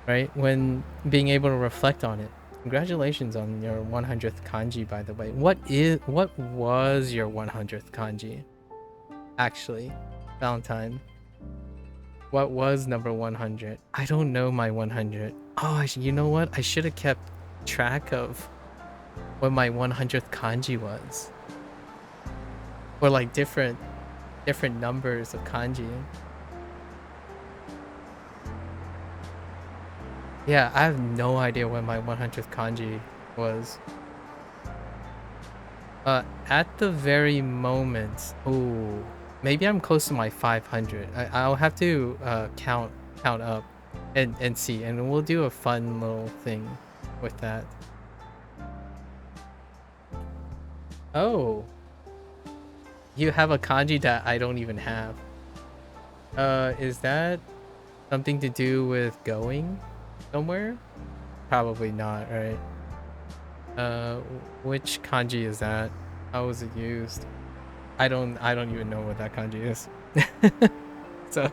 Right? When being able to reflect on it. Congratulations on your 100th kanji, by the way. What was your 100th kanji? Actually, Valentine. What was number 100? I don't know my 100. Oh, you know what? I should have kept track of what my 100th kanji was. Or like different numbers of kanji. Yeah, I have no idea what my 100th kanji was. At the very moment, ooh, maybe I'm close to my 500. I'll have to count up and see, and we'll do a fun little thing with that. Oh, you have a kanji that I don't even have. Is that something to do with going somewhere? Probably not, right? Which kanji is that? How was it used? I don't even know what that kanji is. So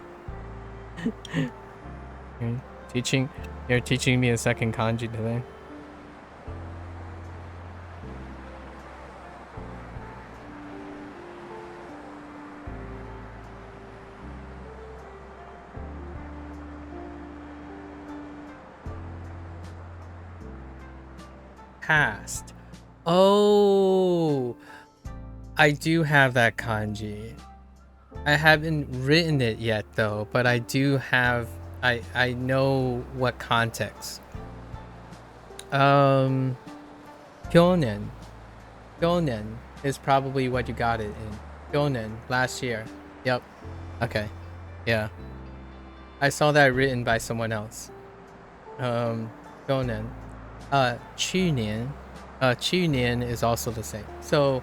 you're teaching me a second kanji today. past. Oh, I do have that kanji. I haven't written it yet though, but I do have. I know what context. Kyonen. Kyonen is probably what you got it in. Kyonen last year. Yep. Okay. Yeah. I saw that written by someone else. Kyonen. 去年. 去年 is also the same. So,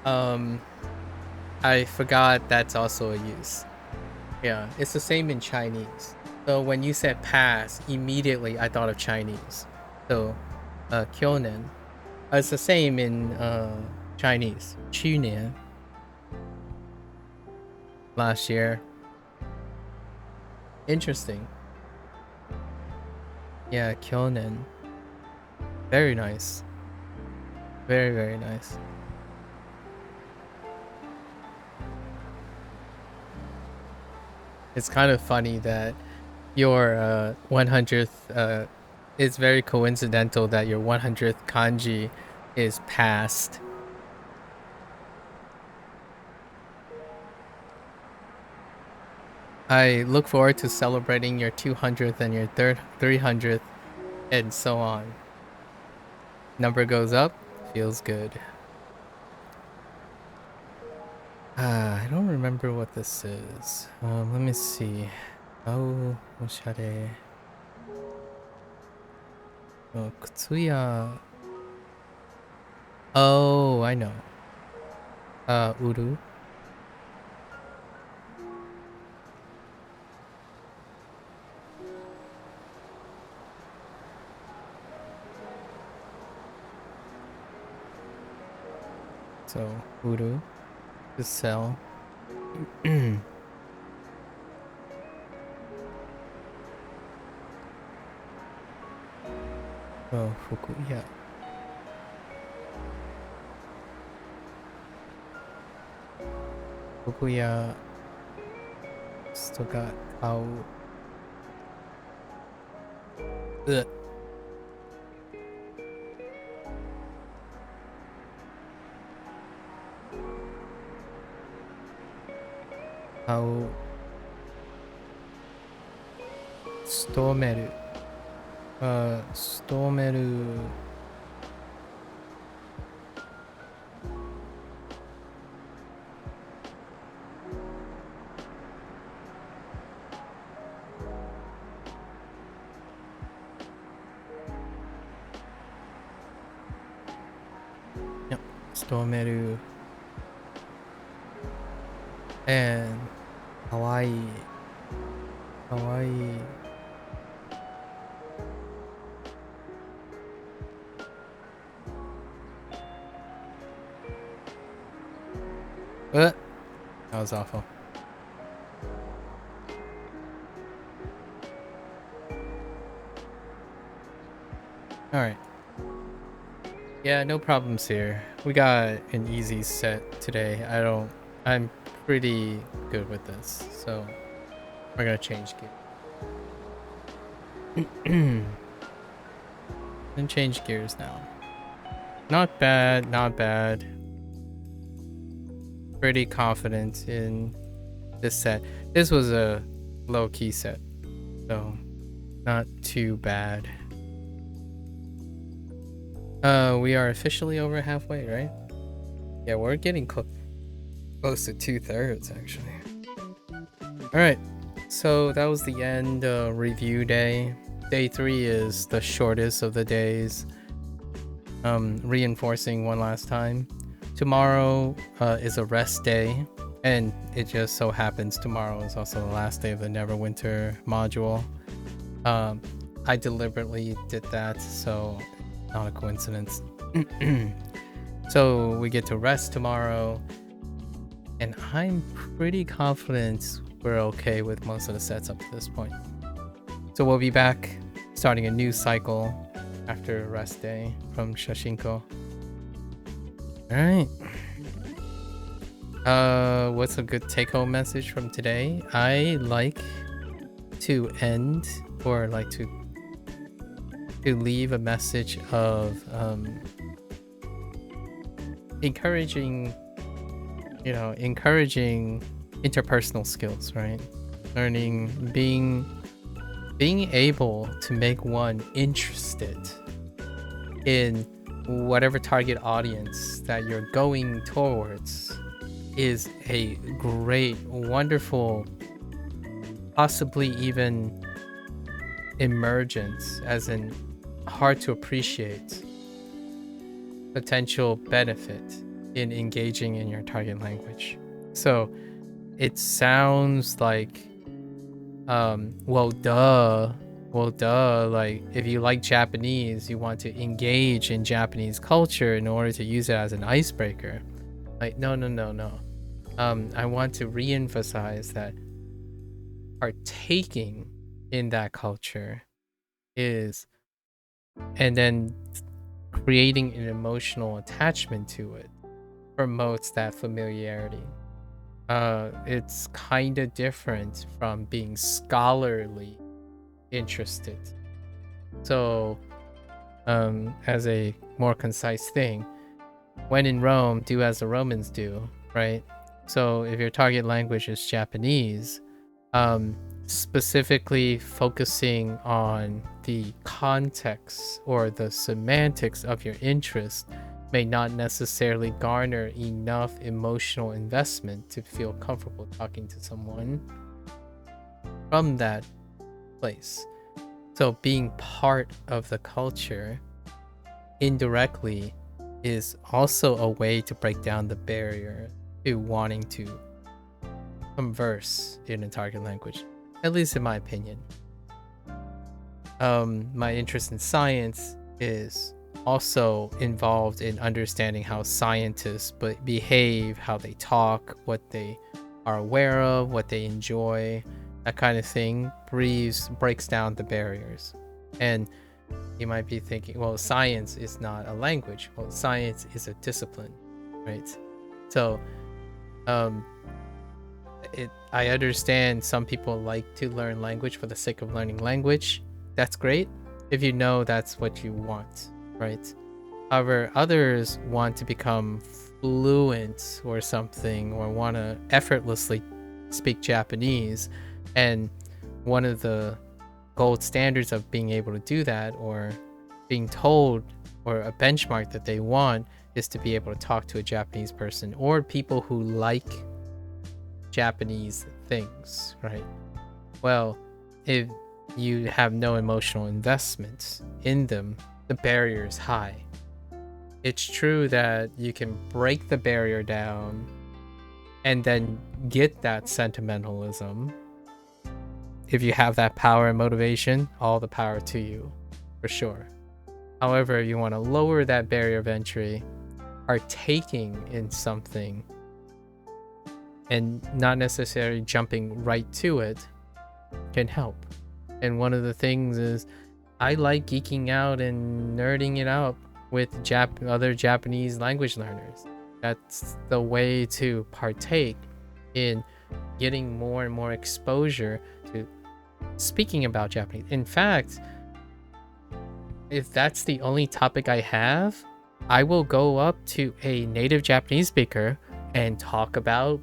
I forgot that's also a use. Yeah, it's the same in Chinese. So when you said past, immediately I thought of Chinese. So, kyonen. It's the same in Chinese. 去年. Last year. Interesting. Yeah, kyonen. Very nice. Very, very nice. It's kind of funny that your 100th, it's very coincidental that your 100th kanji is past. I look forward to celebrating your 200th and your 300th and so on. Number goes up, feels good. I don't remember what this is. Let me see. Oh, oshare. Oh, kutsuya. Oh, I know. Uru. So, uru. To sell. Oh, fukuya. Fukuya. Still got cow. Ugh. Cow. Stomeru. Stomeru. Yep, Stomeru. And Hawaii. Hawaii. That was awful. Alright. Yeah, no problems here. We got an easy set today. I'm pretty good with this. So we're gonna change gear. And change gears now. Not bad, not bad. Pretty confident in this set. This was a low-key set, so not too bad. We are officially over halfway, right? Yeah, we're getting close to 2/3 actually. Alright, so that was the end review day. Day 3 is the shortest of the days. Reinforcing one last time. Tomorrow is a rest day, and it just so happens tomorrow is also the last day of the Neverwinter module. I deliberately did that, so not a coincidence. So we get to rest tomorrow, and I'm pretty confident we're okay with most of the sets up to this point. So we'll be back starting a new cycle after rest day from Shashingo. Alright. What's a good take-home message from today? I like to end, or like to to leave a message of encouraging interpersonal skills, right? Learning, being able to make one interested in whatever target audience that you're going towards is a great, wonderful, possibly even emergence, as in hard to appreciate potential benefit in engaging in your target language. So it sounds like well duh, like if you like Japanese, you want to engage in Japanese culture in order to use it as an icebreaker. Like no. I want to re-emphasize that partaking in that culture is, and then creating an emotional attachment to it, promotes that familiarity. It's kind of different from being scholarly interested. So, as a more concise thing, when in Rome, do as the Romans do, right? So if your target language is Japanese, specifically focusing on the context or the semantics of your interest may not necessarily garner enough emotional investment to feel comfortable talking to someone from that place. So being part of the culture indirectly is also a way to break down the barrier to wanting to converse in a target language, at least in my opinion. My interest in science is also involved in understanding how scientists behave, how they talk, what they are aware of, what they enjoy, that kind of thing breaks down the barriers. And you might be thinking, well, science is not a language. Well, science is a discipline, right? So I understand some people like to learn language for the sake of learning language. That's great if you know that's what you want, right? However, others want to become fluent or something, or want to effortlessly speak Japanese, and one of the gold standards of being able to do that, or being told, or a benchmark that they want, is to be able to talk to a Japanese person or people who like Japanese things, right? Well, if you have no emotional investment in them, the barrier is high. It's true that you can break the barrier down and then get that sentimentalism. If you have that power and motivation, all the power to you, for sure. However, if you want to lower that barrier of entry, partaking in something and not necessarily jumping right to it can help. And one of the things is, I like geeking out and nerding it out with other Japanese language learners. That's the way to partake in getting more and more exposure to speaking about Japanese. In fact, if that's the only topic I have, I will go up to a native Japanese speaker and talk about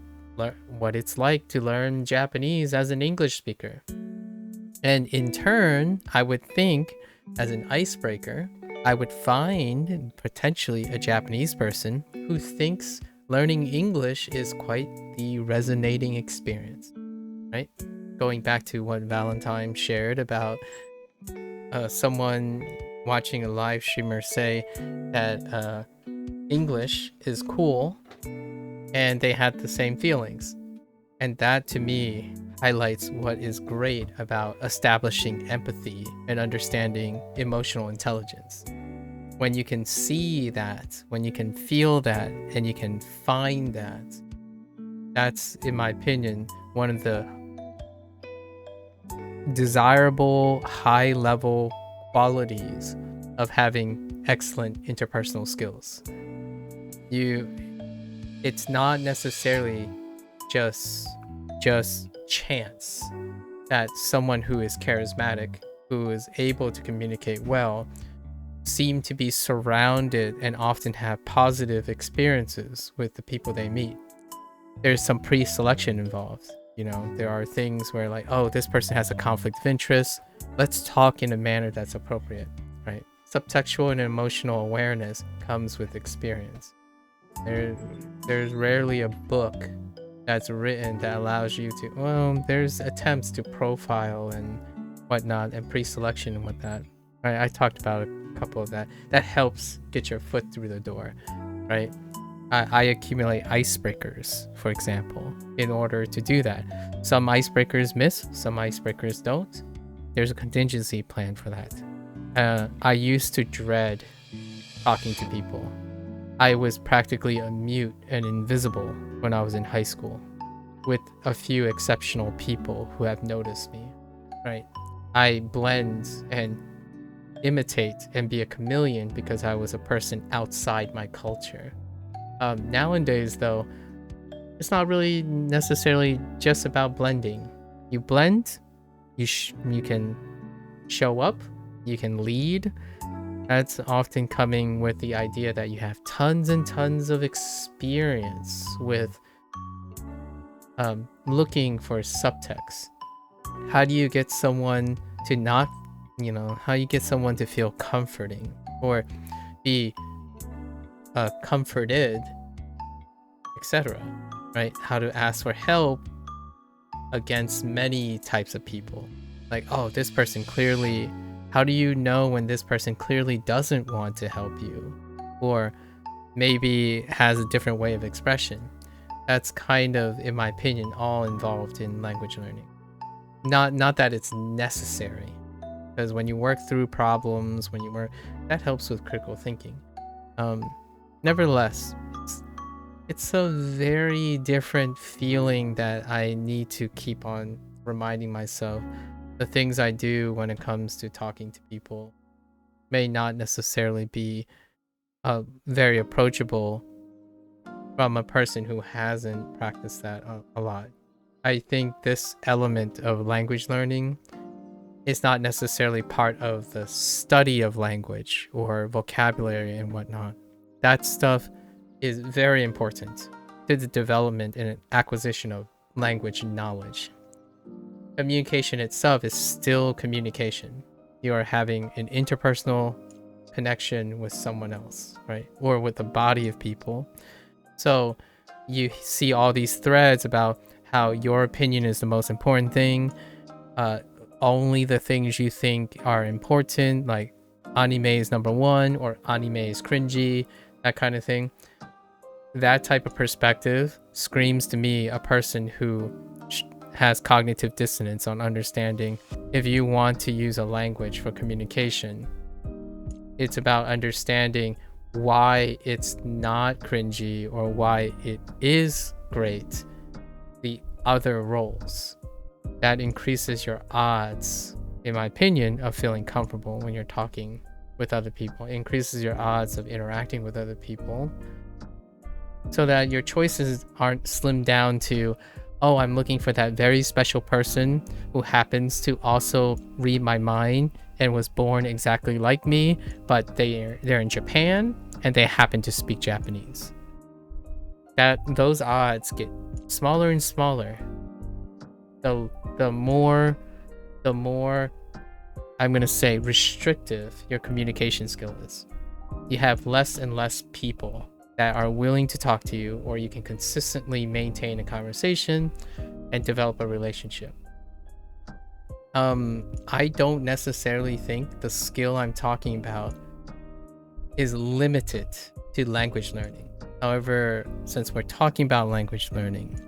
what it's like to learn Japanese as an English speaker. And in turn, I would think, as an icebreaker, I would find potentially a Japanese person who thinks learning English is quite the resonating experience, right? Going back to what Valentine shared about someone watching a live streamer say that English is cool, and they had the same feelings. And that, to me, highlights what is great about establishing empathy and understanding emotional intelligence. When you can see that, when you can feel that, and you can find that, that's, in my opinion, one of the desirable high-level qualities of having excellent interpersonal skills. It's not necessarily just chance that someone who is charismatic who is able to communicate well seem to be surrounded and often have positive experiences with the people they meet. There's some pre-selection involved. There are things where like, oh, this person has a conflict of interest. Let's talk in a manner that's appropriate, right? Subtextual and emotional awareness comes with experience. There's rarely a book that's written that allows you to, well, there's attempts to profile and whatnot and pre-selection and whatnot. Right? I talked about a couple of that. That helps get your foot through the door, right? I accumulate icebreakers, for example, in order to do that. Some icebreakers miss, some icebreakers don't. There's a contingency plan for that. I used to dread talking to people. I was practically a mute and invisible when I was in high school, with a few exceptional people who have noticed me, right? I blend and imitate and be a chameleon because I was a person outside my culture. Nowadays, though, it's not really necessarily just about blending. You blend, you can show up, you can lead. That's often coming with the idea that you have tons and tons of experience with looking for subtext. How do you get someone to not, how do you get someone to feel comforting or be comforted, etc., right? How to ask for help against many types of people. Like, oh, this person clearly, how do you know when this person clearly doesn't want to help you or maybe has a different way of expression? That's kind of, in my opinion, all involved in language learning. Not that it's necessary, because when you work through problems, that helps with critical thinking. Nevertheless, it's a very different feeling that I need to keep on reminding myself. The things I do when it comes to talking to people may not necessarily be very approachable from a person who hasn't practiced that a lot. I think this element of language learning is not necessarily part of the study of language or vocabulary and whatnot. That stuff is very important to the development and acquisition of language knowledge. Communication itself is still communication. You are having an interpersonal connection with someone else, right? Or with a body of people. So you see all these threads about how your opinion is the most important thing. Only the things you think are important, like anime is number one or anime is cringy, that kind of thing. That type of perspective screams to me a person who has cognitive dissonance on understanding if you want to use a language for communication. It's about understanding why it's not cringy or why it is great. The other roles. That increases your odds, in my opinion, of feeling comfortable when you're talking with other people. It increases your odds of interacting with other people so that your choices aren't slimmed down to, oh, I'm looking for that very special person who happens to also read my mind and was born exactly like me, but they're in Japan and they happen to speak Japanese. Those odds get smaller and smaller. The more I'm gonna say restrictive your communication skill is. You have less and less people that are willing to talk to you, or you can consistently maintain a conversation and develop a relationship. I don't necessarily think the skill I'm talking about is limited to language learning. However, since we're talking about language learning,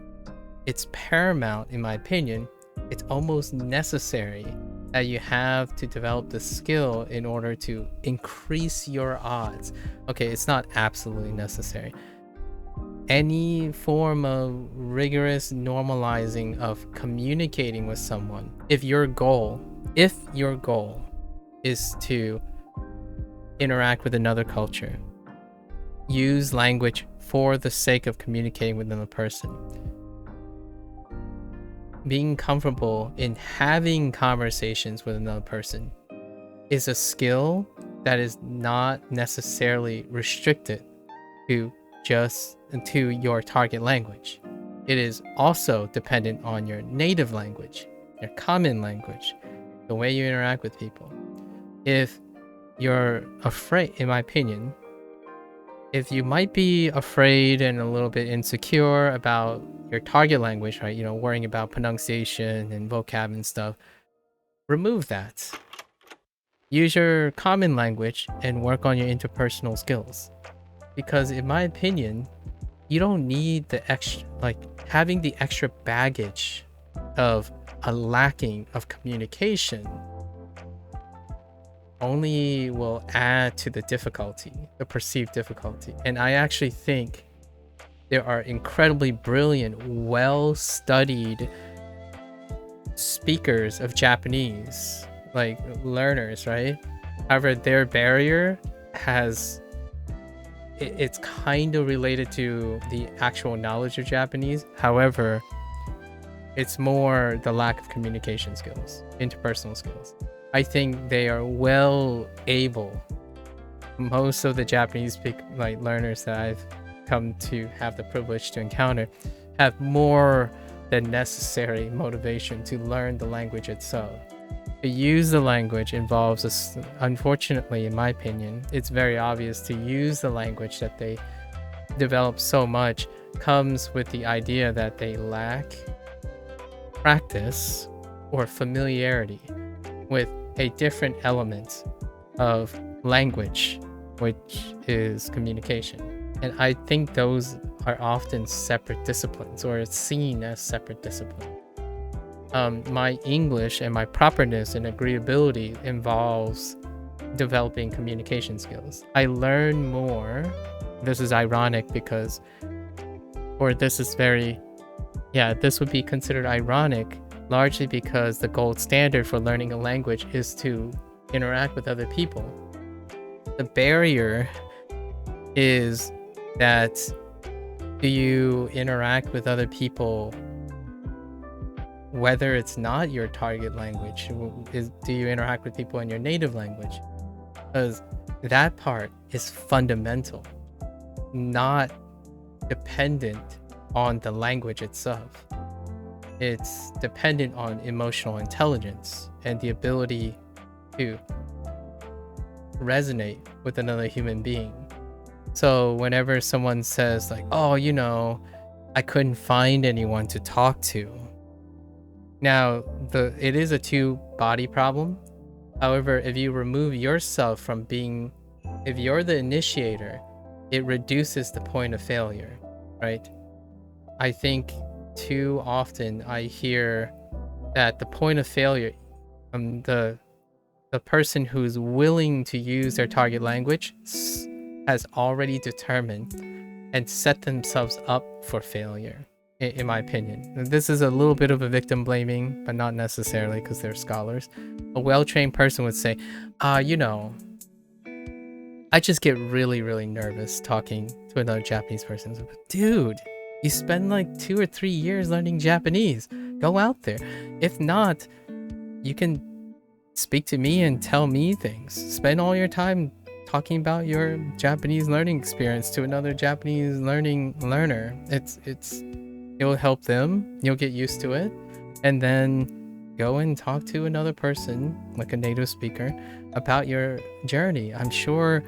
it's paramount, in my opinion, it's almost necessary that you have to develop the skill in order to increase your odds. Okay, it's not absolutely necessary. Any form of rigorous normalizing of communicating with someone, if your goal is to interact with another culture, use language for the sake of communicating with another person. being comfortable in having conversations with another person is a skill that is not necessarily restricted to your target language. It is also dependent on your native language, your common language, the way you interact with people. If you're afraid, in my opinion, if you might be afraid and a little bit insecure about your target language, right? Worrying about pronunciation and vocab and stuff, remove that. Use your common language and work on your interpersonal skills. Because in my opinion, you don't need the extra, having the extra baggage of a lacking of communication only will add to the difficulty, the perceived difficulty. And I actually think there are incredibly brilliant, well-studied speakers of Japanese, like learners, right? However, their barrier it's kind of related to the actual knowledge of Japanese. However, it's more the lack of communication skills, interpersonal skills. I think they are well able. Most of the Japanese learners that I've come to have the privilege to encounter have more than necessary motivation to learn the language itself. To use the language involves, unfortunately, in my opinion, it's very obvious to use the language that they develop so much comes with the idea that they lack practice or familiarity with a different element of language, which is communication. And I think those are often separate disciplines, or it's seen as separate disciplines. My English and my properness and agreeability involves developing communication skills. I learn more. This is ironic because, this would be considered ironic largely because the gold standard for learning a language is to interact with other people. The barrier is that, do you interact with other people whether it's not your target language? Do you interact with people in your native language? Because that part is fundamental, not dependent on the language itself. It's dependent on emotional intelligence and the ability to resonate with another human being. So whenever someone says I couldn't find anyone to talk to. Now, it is a two-body problem. However, if you remove yourself from being, if you're the initiator, it reduces the point of failure, right? I think too often I hear that the point of failure, the person who's willing to use their target language has already determined and set themselves up for failure, in my opinion. This is a little bit of a victim blaming, but not necessarily, because they're scholars. A well-trained person would say, I just get really, really nervous talking to another Japanese person. Dude, you spend 2 or 3 years learning Japanese. Go out there. If not, you can speak to me and tell me things. Spend all your time talking about your Japanese learning experience to another Japanese learner. It'll help them. You'll get used to it, and then go and talk to another person, like a native speaker, about your journey. I'm sure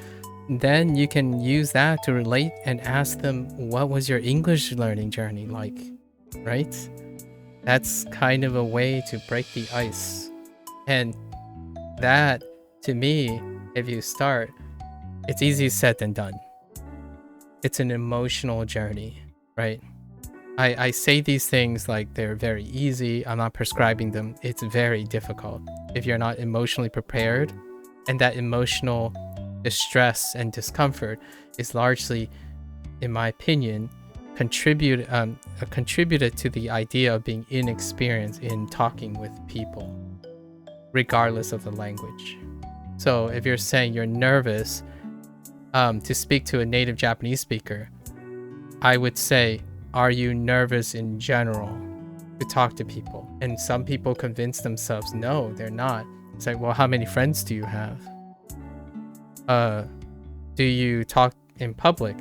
then you can use that to relate and ask them, what was your English learning journey like, right? That's kind of a way to break the ice. And that, to me, if you start, it's easier said than done. It's an emotional journey, right? I say these things like they're very easy. I'm not prescribing them. It's very difficult if you're not emotionally prepared. And that emotional distress and discomfort is largely, in my opinion, contributed to the idea of being inexperienced in talking with people, regardless of the language. So if you're saying you're nervous to speak to a native Japanese speaker, I would say, are you nervous in general? to talk to people. And some people convince themselves, no, they're not. It's like, well, how many friends do you have? Do you talk in public?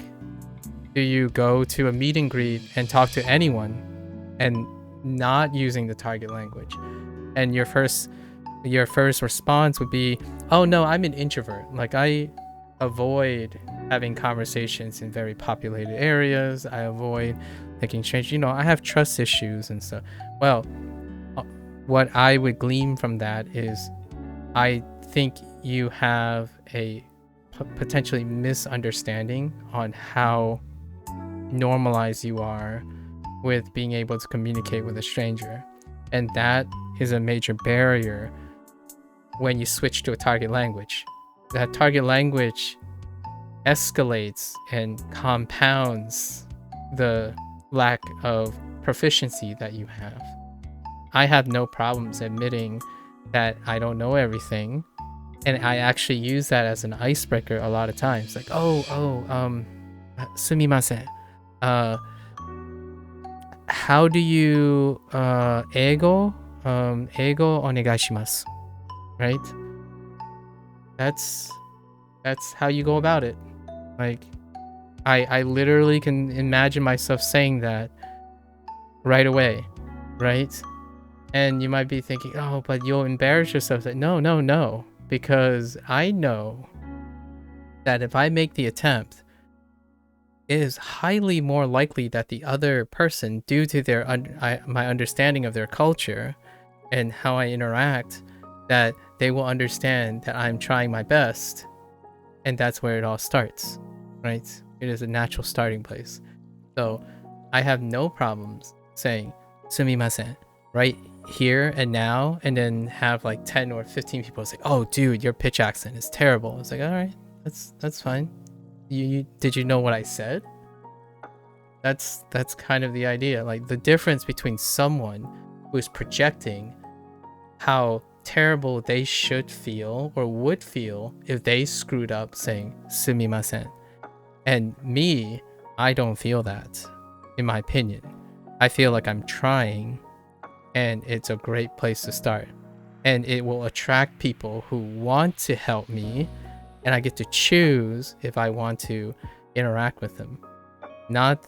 Do you go to a meet and greet and talk to anyone and not using the target language? And your first response would be, oh no, I'm an introvert. Like, I avoid having conversations in very populated areas. I avoid taking strange, I have trust issues and stuff. Well, what I would glean from that is I think you have a potentially misunderstanding on how normalized you are with being able to communicate with a stranger. And that is a major barrier when you switch to a target language. That target language escalates and compounds the lack of proficiency that you have. I have no problems admitting that I don't know everything, and I actually use that as an icebreaker a lot of times. Like, sumimasen. How do you eigo onegaishimasu, right? That's how you go about it. Like, I literally can imagine myself saying that right away, right? And you might be thinking, oh, but you'll embarrass yourself. Like, no, because I know that if I make the attempt, it is highly more likely that the other person, due to their my understanding of their culture and how I interact, that they will understand that I'm trying my best, and that's where it all starts, right? It is a natural starting place. So I have no problems saying sumimasen right here and now, and then have like 10 or 15 people say, oh dude, your pitch accent is terrible. It's like, all right, that's fine. You did you know what I said? That's kind of the idea. Like, the difference between someone who's projecting how terrible they should feel or would feel if they screwed up saying sumimasen, and me, I don't feel that. In my opinion, I feel like I'm trying, and it's a great place to start, and it will attract people who want to help me, and I get to choose if I want to interact with them, not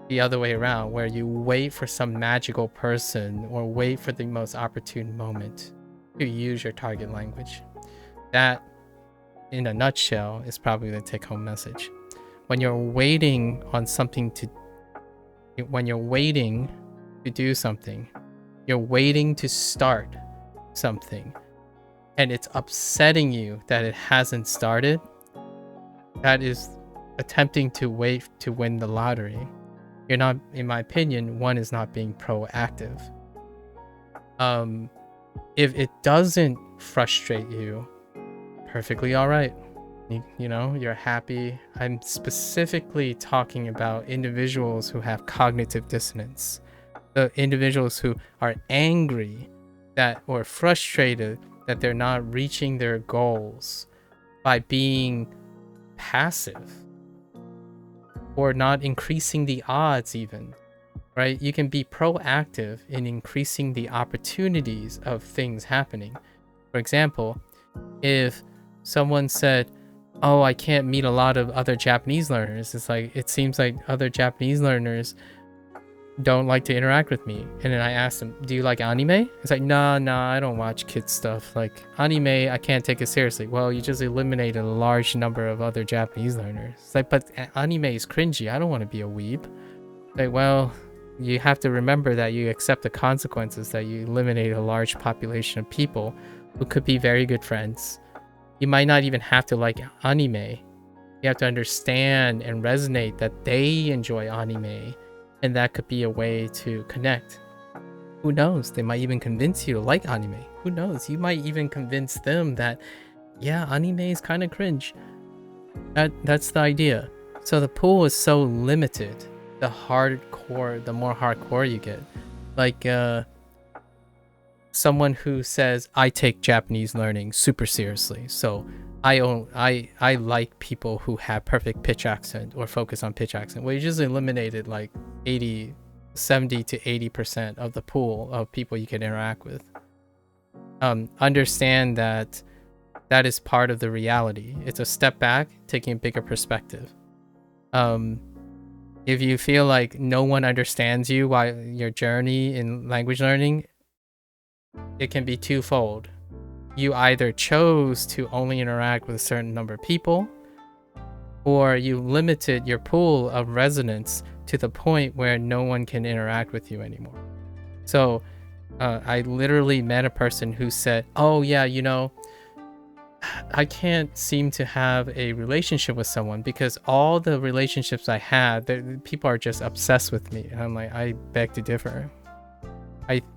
the other way around, where you wait for some magical person or wait for the most opportune moment to use your target language. That, in a nutshell, is probably the take-home message. When you're waiting on something when you're waiting to do something, you're waiting to start something, and it's upsetting you that it hasn't started, that is attempting to wait to win the lottery. You're not, in my opinion, one is not being proactive. If it doesn't frustrate you, perfectly all right. You're happy. I'm specifically talking about individuals who have cognitive dissonance, the individuals who are angry that or frustrated that they're not reaching their goals by being passive or not increasing the odds even, right? You can be proactive in increasing the opportunities of things happening. For example, if someone said, oh, I can't meet a lot of other Japanese learners, it's like, it seems like other Japanese learners don't like to interact with me. And then I asked them, do you like anime? It's like, nah, I don't watch kids stuff. Like, anime, I can't take it seriously. Well, you just eliminated a large number of other Japanese learners. It's like, but anime is cringy. I don't want to be a weeb. Like, well, you have to remember that you accept the consequences that you eliminated a large population of people who could be very good friends. You might not even have to like anime. You have to understand and resonate that they enjoy anime, and that could be a way to connect. Who knows? They might even convince you to like anime. Who knows? You might even convince them that, yeah, anime is kind of cringe. That's the idea. So the pool is so limited. The more hardcore you get. Like, someone who says, I take Japanese learning super seriously, so I like people who have perfect pitch accent or focus on pitch accent. Well, you just eliminated like 80 70 to 80% of the pool of people you can interact with. Understand that that is part of the reality. It's a step back, taking a bigger perspective. If you feel like no one understands you while your journey in language learning, it can be twofold. You either chose to only interact with a certain number of people, or you limited your pool of resonance to the point where no one can interact with you anymore. So I literally met a person who said, oh yeah, you know, I can't seem to have a relationship with someone because all the relationships I had, people are just obsessed with me. And I'm like, I beg to differ.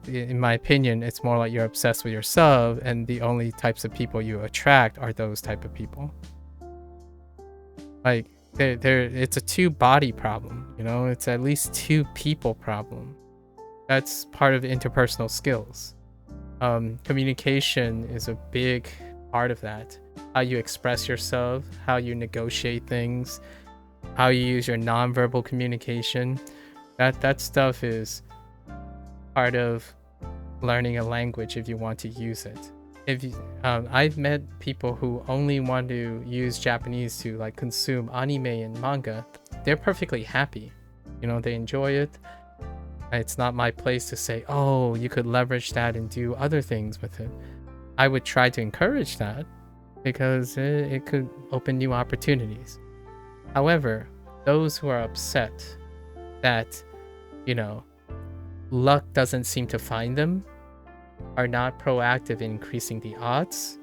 In my opinion, it's more like you're obsessed with yourself, and the only types of people you attract are those type of people. Like, it's a two-body problem, you know? It's at least two people problem. That's part of interpersonal skills. Communication is a big part of that. How you express yourself, how you negotiate things, how you use your nonverbal communication. That stuff is part of learning a language if you want to use it. I've met people who only want to use Japanese to like consume anime and manga. They're perfectly happy. You know, they enjoy it. It's not my place to say, oh, you could leverage that and do other things with it. I would try to encourage that because it could open new opportunities. However, those who are upset that, you know, luck doesn't seem to find them, are not proactive in increasing the odds.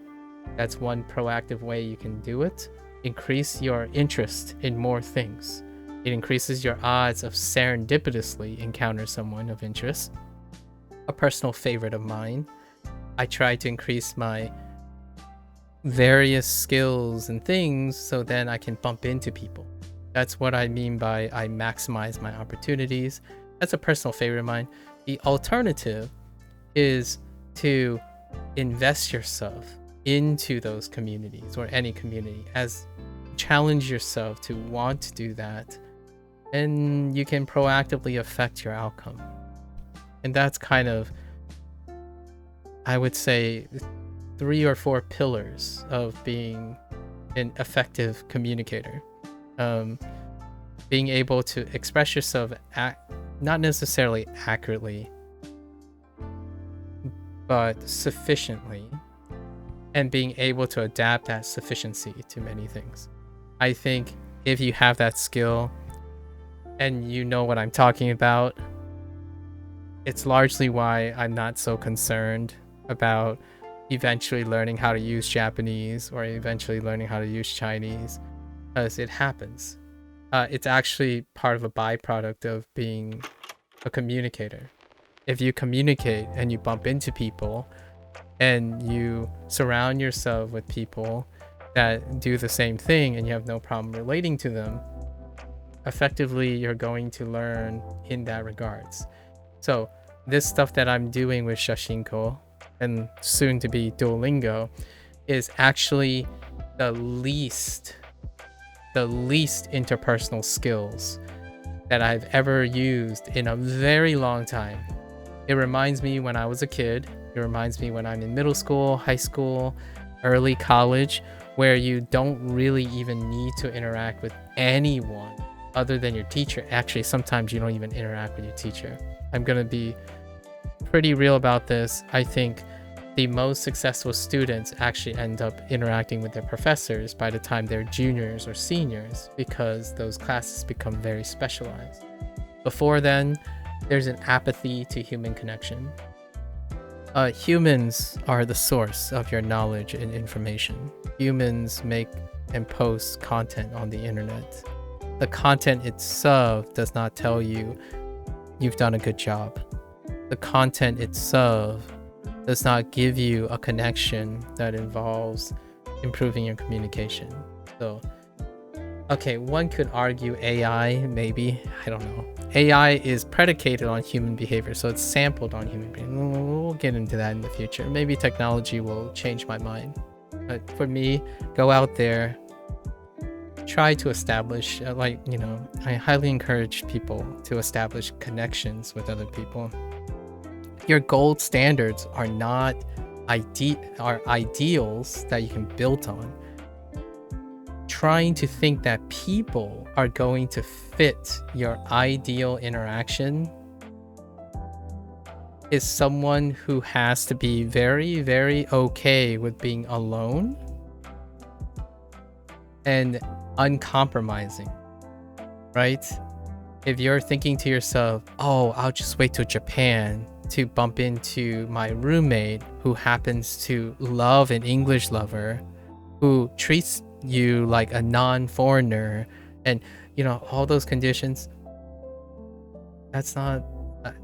That's one proactive way you can do it. Increase your interest in more things. It increases your odds of serendipitously encounter someone of interest. A personal favorite of mine, I try to increase my various skills and things so then I can bump into people. That's what I mean by I maximize my opportunities. That's a personal favorite of mine. The alternative is to invest yourself into those communities or any community, as challenge yourself to want to do that, and you can proactively affect your outcome. And that's kind of, I would say, 3 or 4 pillars of being an effective communicator. Being able to express yourself not necessarily accurately, but sufficiently, and being able to adapt that sufficiency to many things. I think if you have that skill and you know what I'm talking about, it's largely why I'm not so concerned about eventually learning how to use Japanese or eventually learning how to use Chinese, because it happens. It's actually part of a byproduct of being a communicator. If you communicate and you bump into people and you surround yourself with people that do the same thing and you have no problem relating to them, effectively you're going to learn in that regards. So this stuff that I'm doing with Shashingo and soon to be Duolingo is actually the least interpersonal skills that I've ever used in a very long time. It reminds me when I was a kid. It reminds me when I'm in middle school, high school, early college, where you don't really even need to interact with anyone other than your teacher. Actually, sometimes you don't even interact with your teacher. I'm going to be pretty real about this. I think the most successful students actually end up interacting with their professors by the time they're juniors or seniors, because those classes become very specialized. Before then, there's an apathy to human connection. Humans are the source of your knowledge and information. Humans make and post content on the internet. The content itself does not tell you you've done a good job. The content itself does not give you a connection that involves improving your communication. So, okay, one could argue AI, maybe, I don't know. AI is predicated on human behavior, so it's sampled on human behavior. We'll get into that in the future. Maybe technology will change my mind. But for me, go out there, try to establish, I highly encourage people to establish connections with other people. Your gold standards are not ideals that you can build on. Trying to think that people are going to fit your ideal interaction is someone who has to be very, very okay with being alone and uncompromising, right? If you're thinking to yourself, oh, I'll just wait till Japan to bump into my roommate who happens to love an English lover, who treats you like a non-foreigner, and all those conditions, that's not,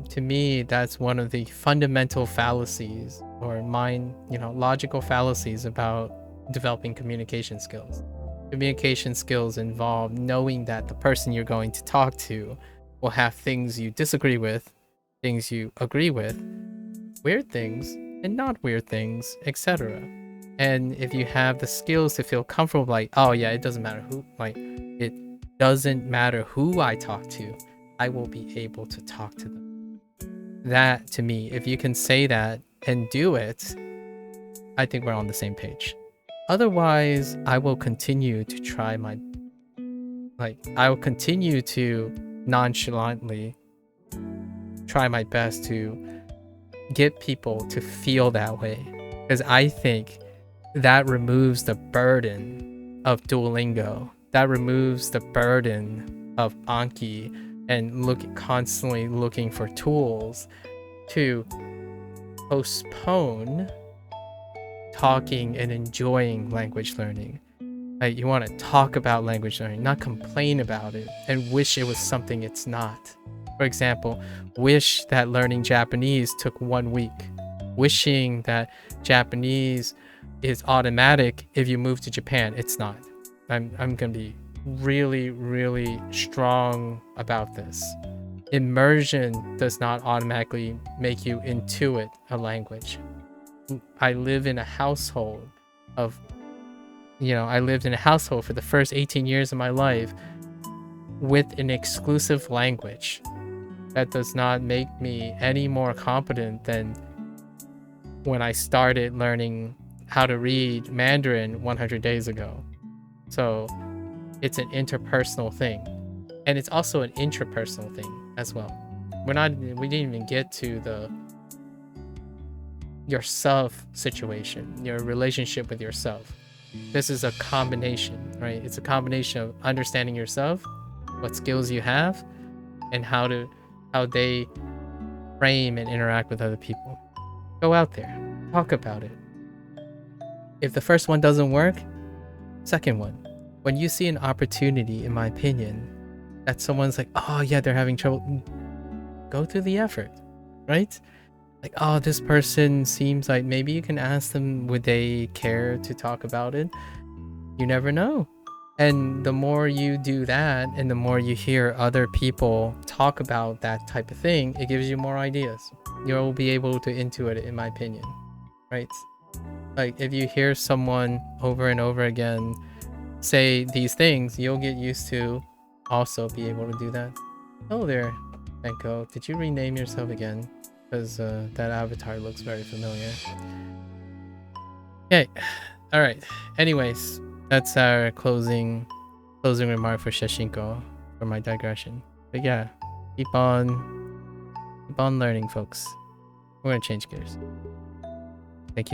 to me, that's one of the fundamental fallacies or logical fallacies about developing communication skills. Communication skills involve knowing that the person you're going to talk to will have things you disagree with, things you agree with, weird things and not weird things, etc. And if you have the skills to feel comfortable, like, oh yeah, it doesn't matter who I talk to, I will be able to talk to them. That, to me, if you can say that and do it, I think we're on the same page. Otherwise, I will continue to nonchalantly try my best to get people to feel that way. Because I think that removes the burden of Duolingo. That removes the burden of Anki and constantly looking for tools to postpone talking and enjoying language learning. Like, you want to talk about language learning, not complain about it and wish it was something it's not. For example, wish that learning Japanese took 1 week. Wishing that Japanese is automatic if you move to Japan. It's not. I'm going to be really, really strong about this. Immersion does not automatically make you intuit a language. I lived in a household for the first 18 years of my life with an exclusive language. That does not make me any more competent than when I started learning how to read Mandarin 100 days ago. So it's an interpersonal thing. And it's also an intrapersonal thing as well. We didn't even get to the yourself situation, your relationship with yourself. This is a combination, right? It's a combination of understanding yourself, what skills you have, and how they frame and interact with other people. Go out there, talk about it. If the first one doesn't work, second one. When you see an opportunity, in my opinion, that someone's like, oh yeah, they're having trouble, go through the effort, right? Like, oh, this person seems like, maybe you can ask them, would they care to talk about it? You never know. And the more you do that, and the more you hear other people talk about that type of thing, it gives you more ideas. You'll be able to intuit it, in my opinion, right? Like, if you hear someone over and over again say these things, you'll get used to also be able to do that. Oh there, Benko, did you rename yourself again? Because that avatar looks very familiar. Okay, all right. Anyways, that's our closing remark for Shashingo for my digression. But yeah, keep on learning, folks. We're gonna change gears. Thank you.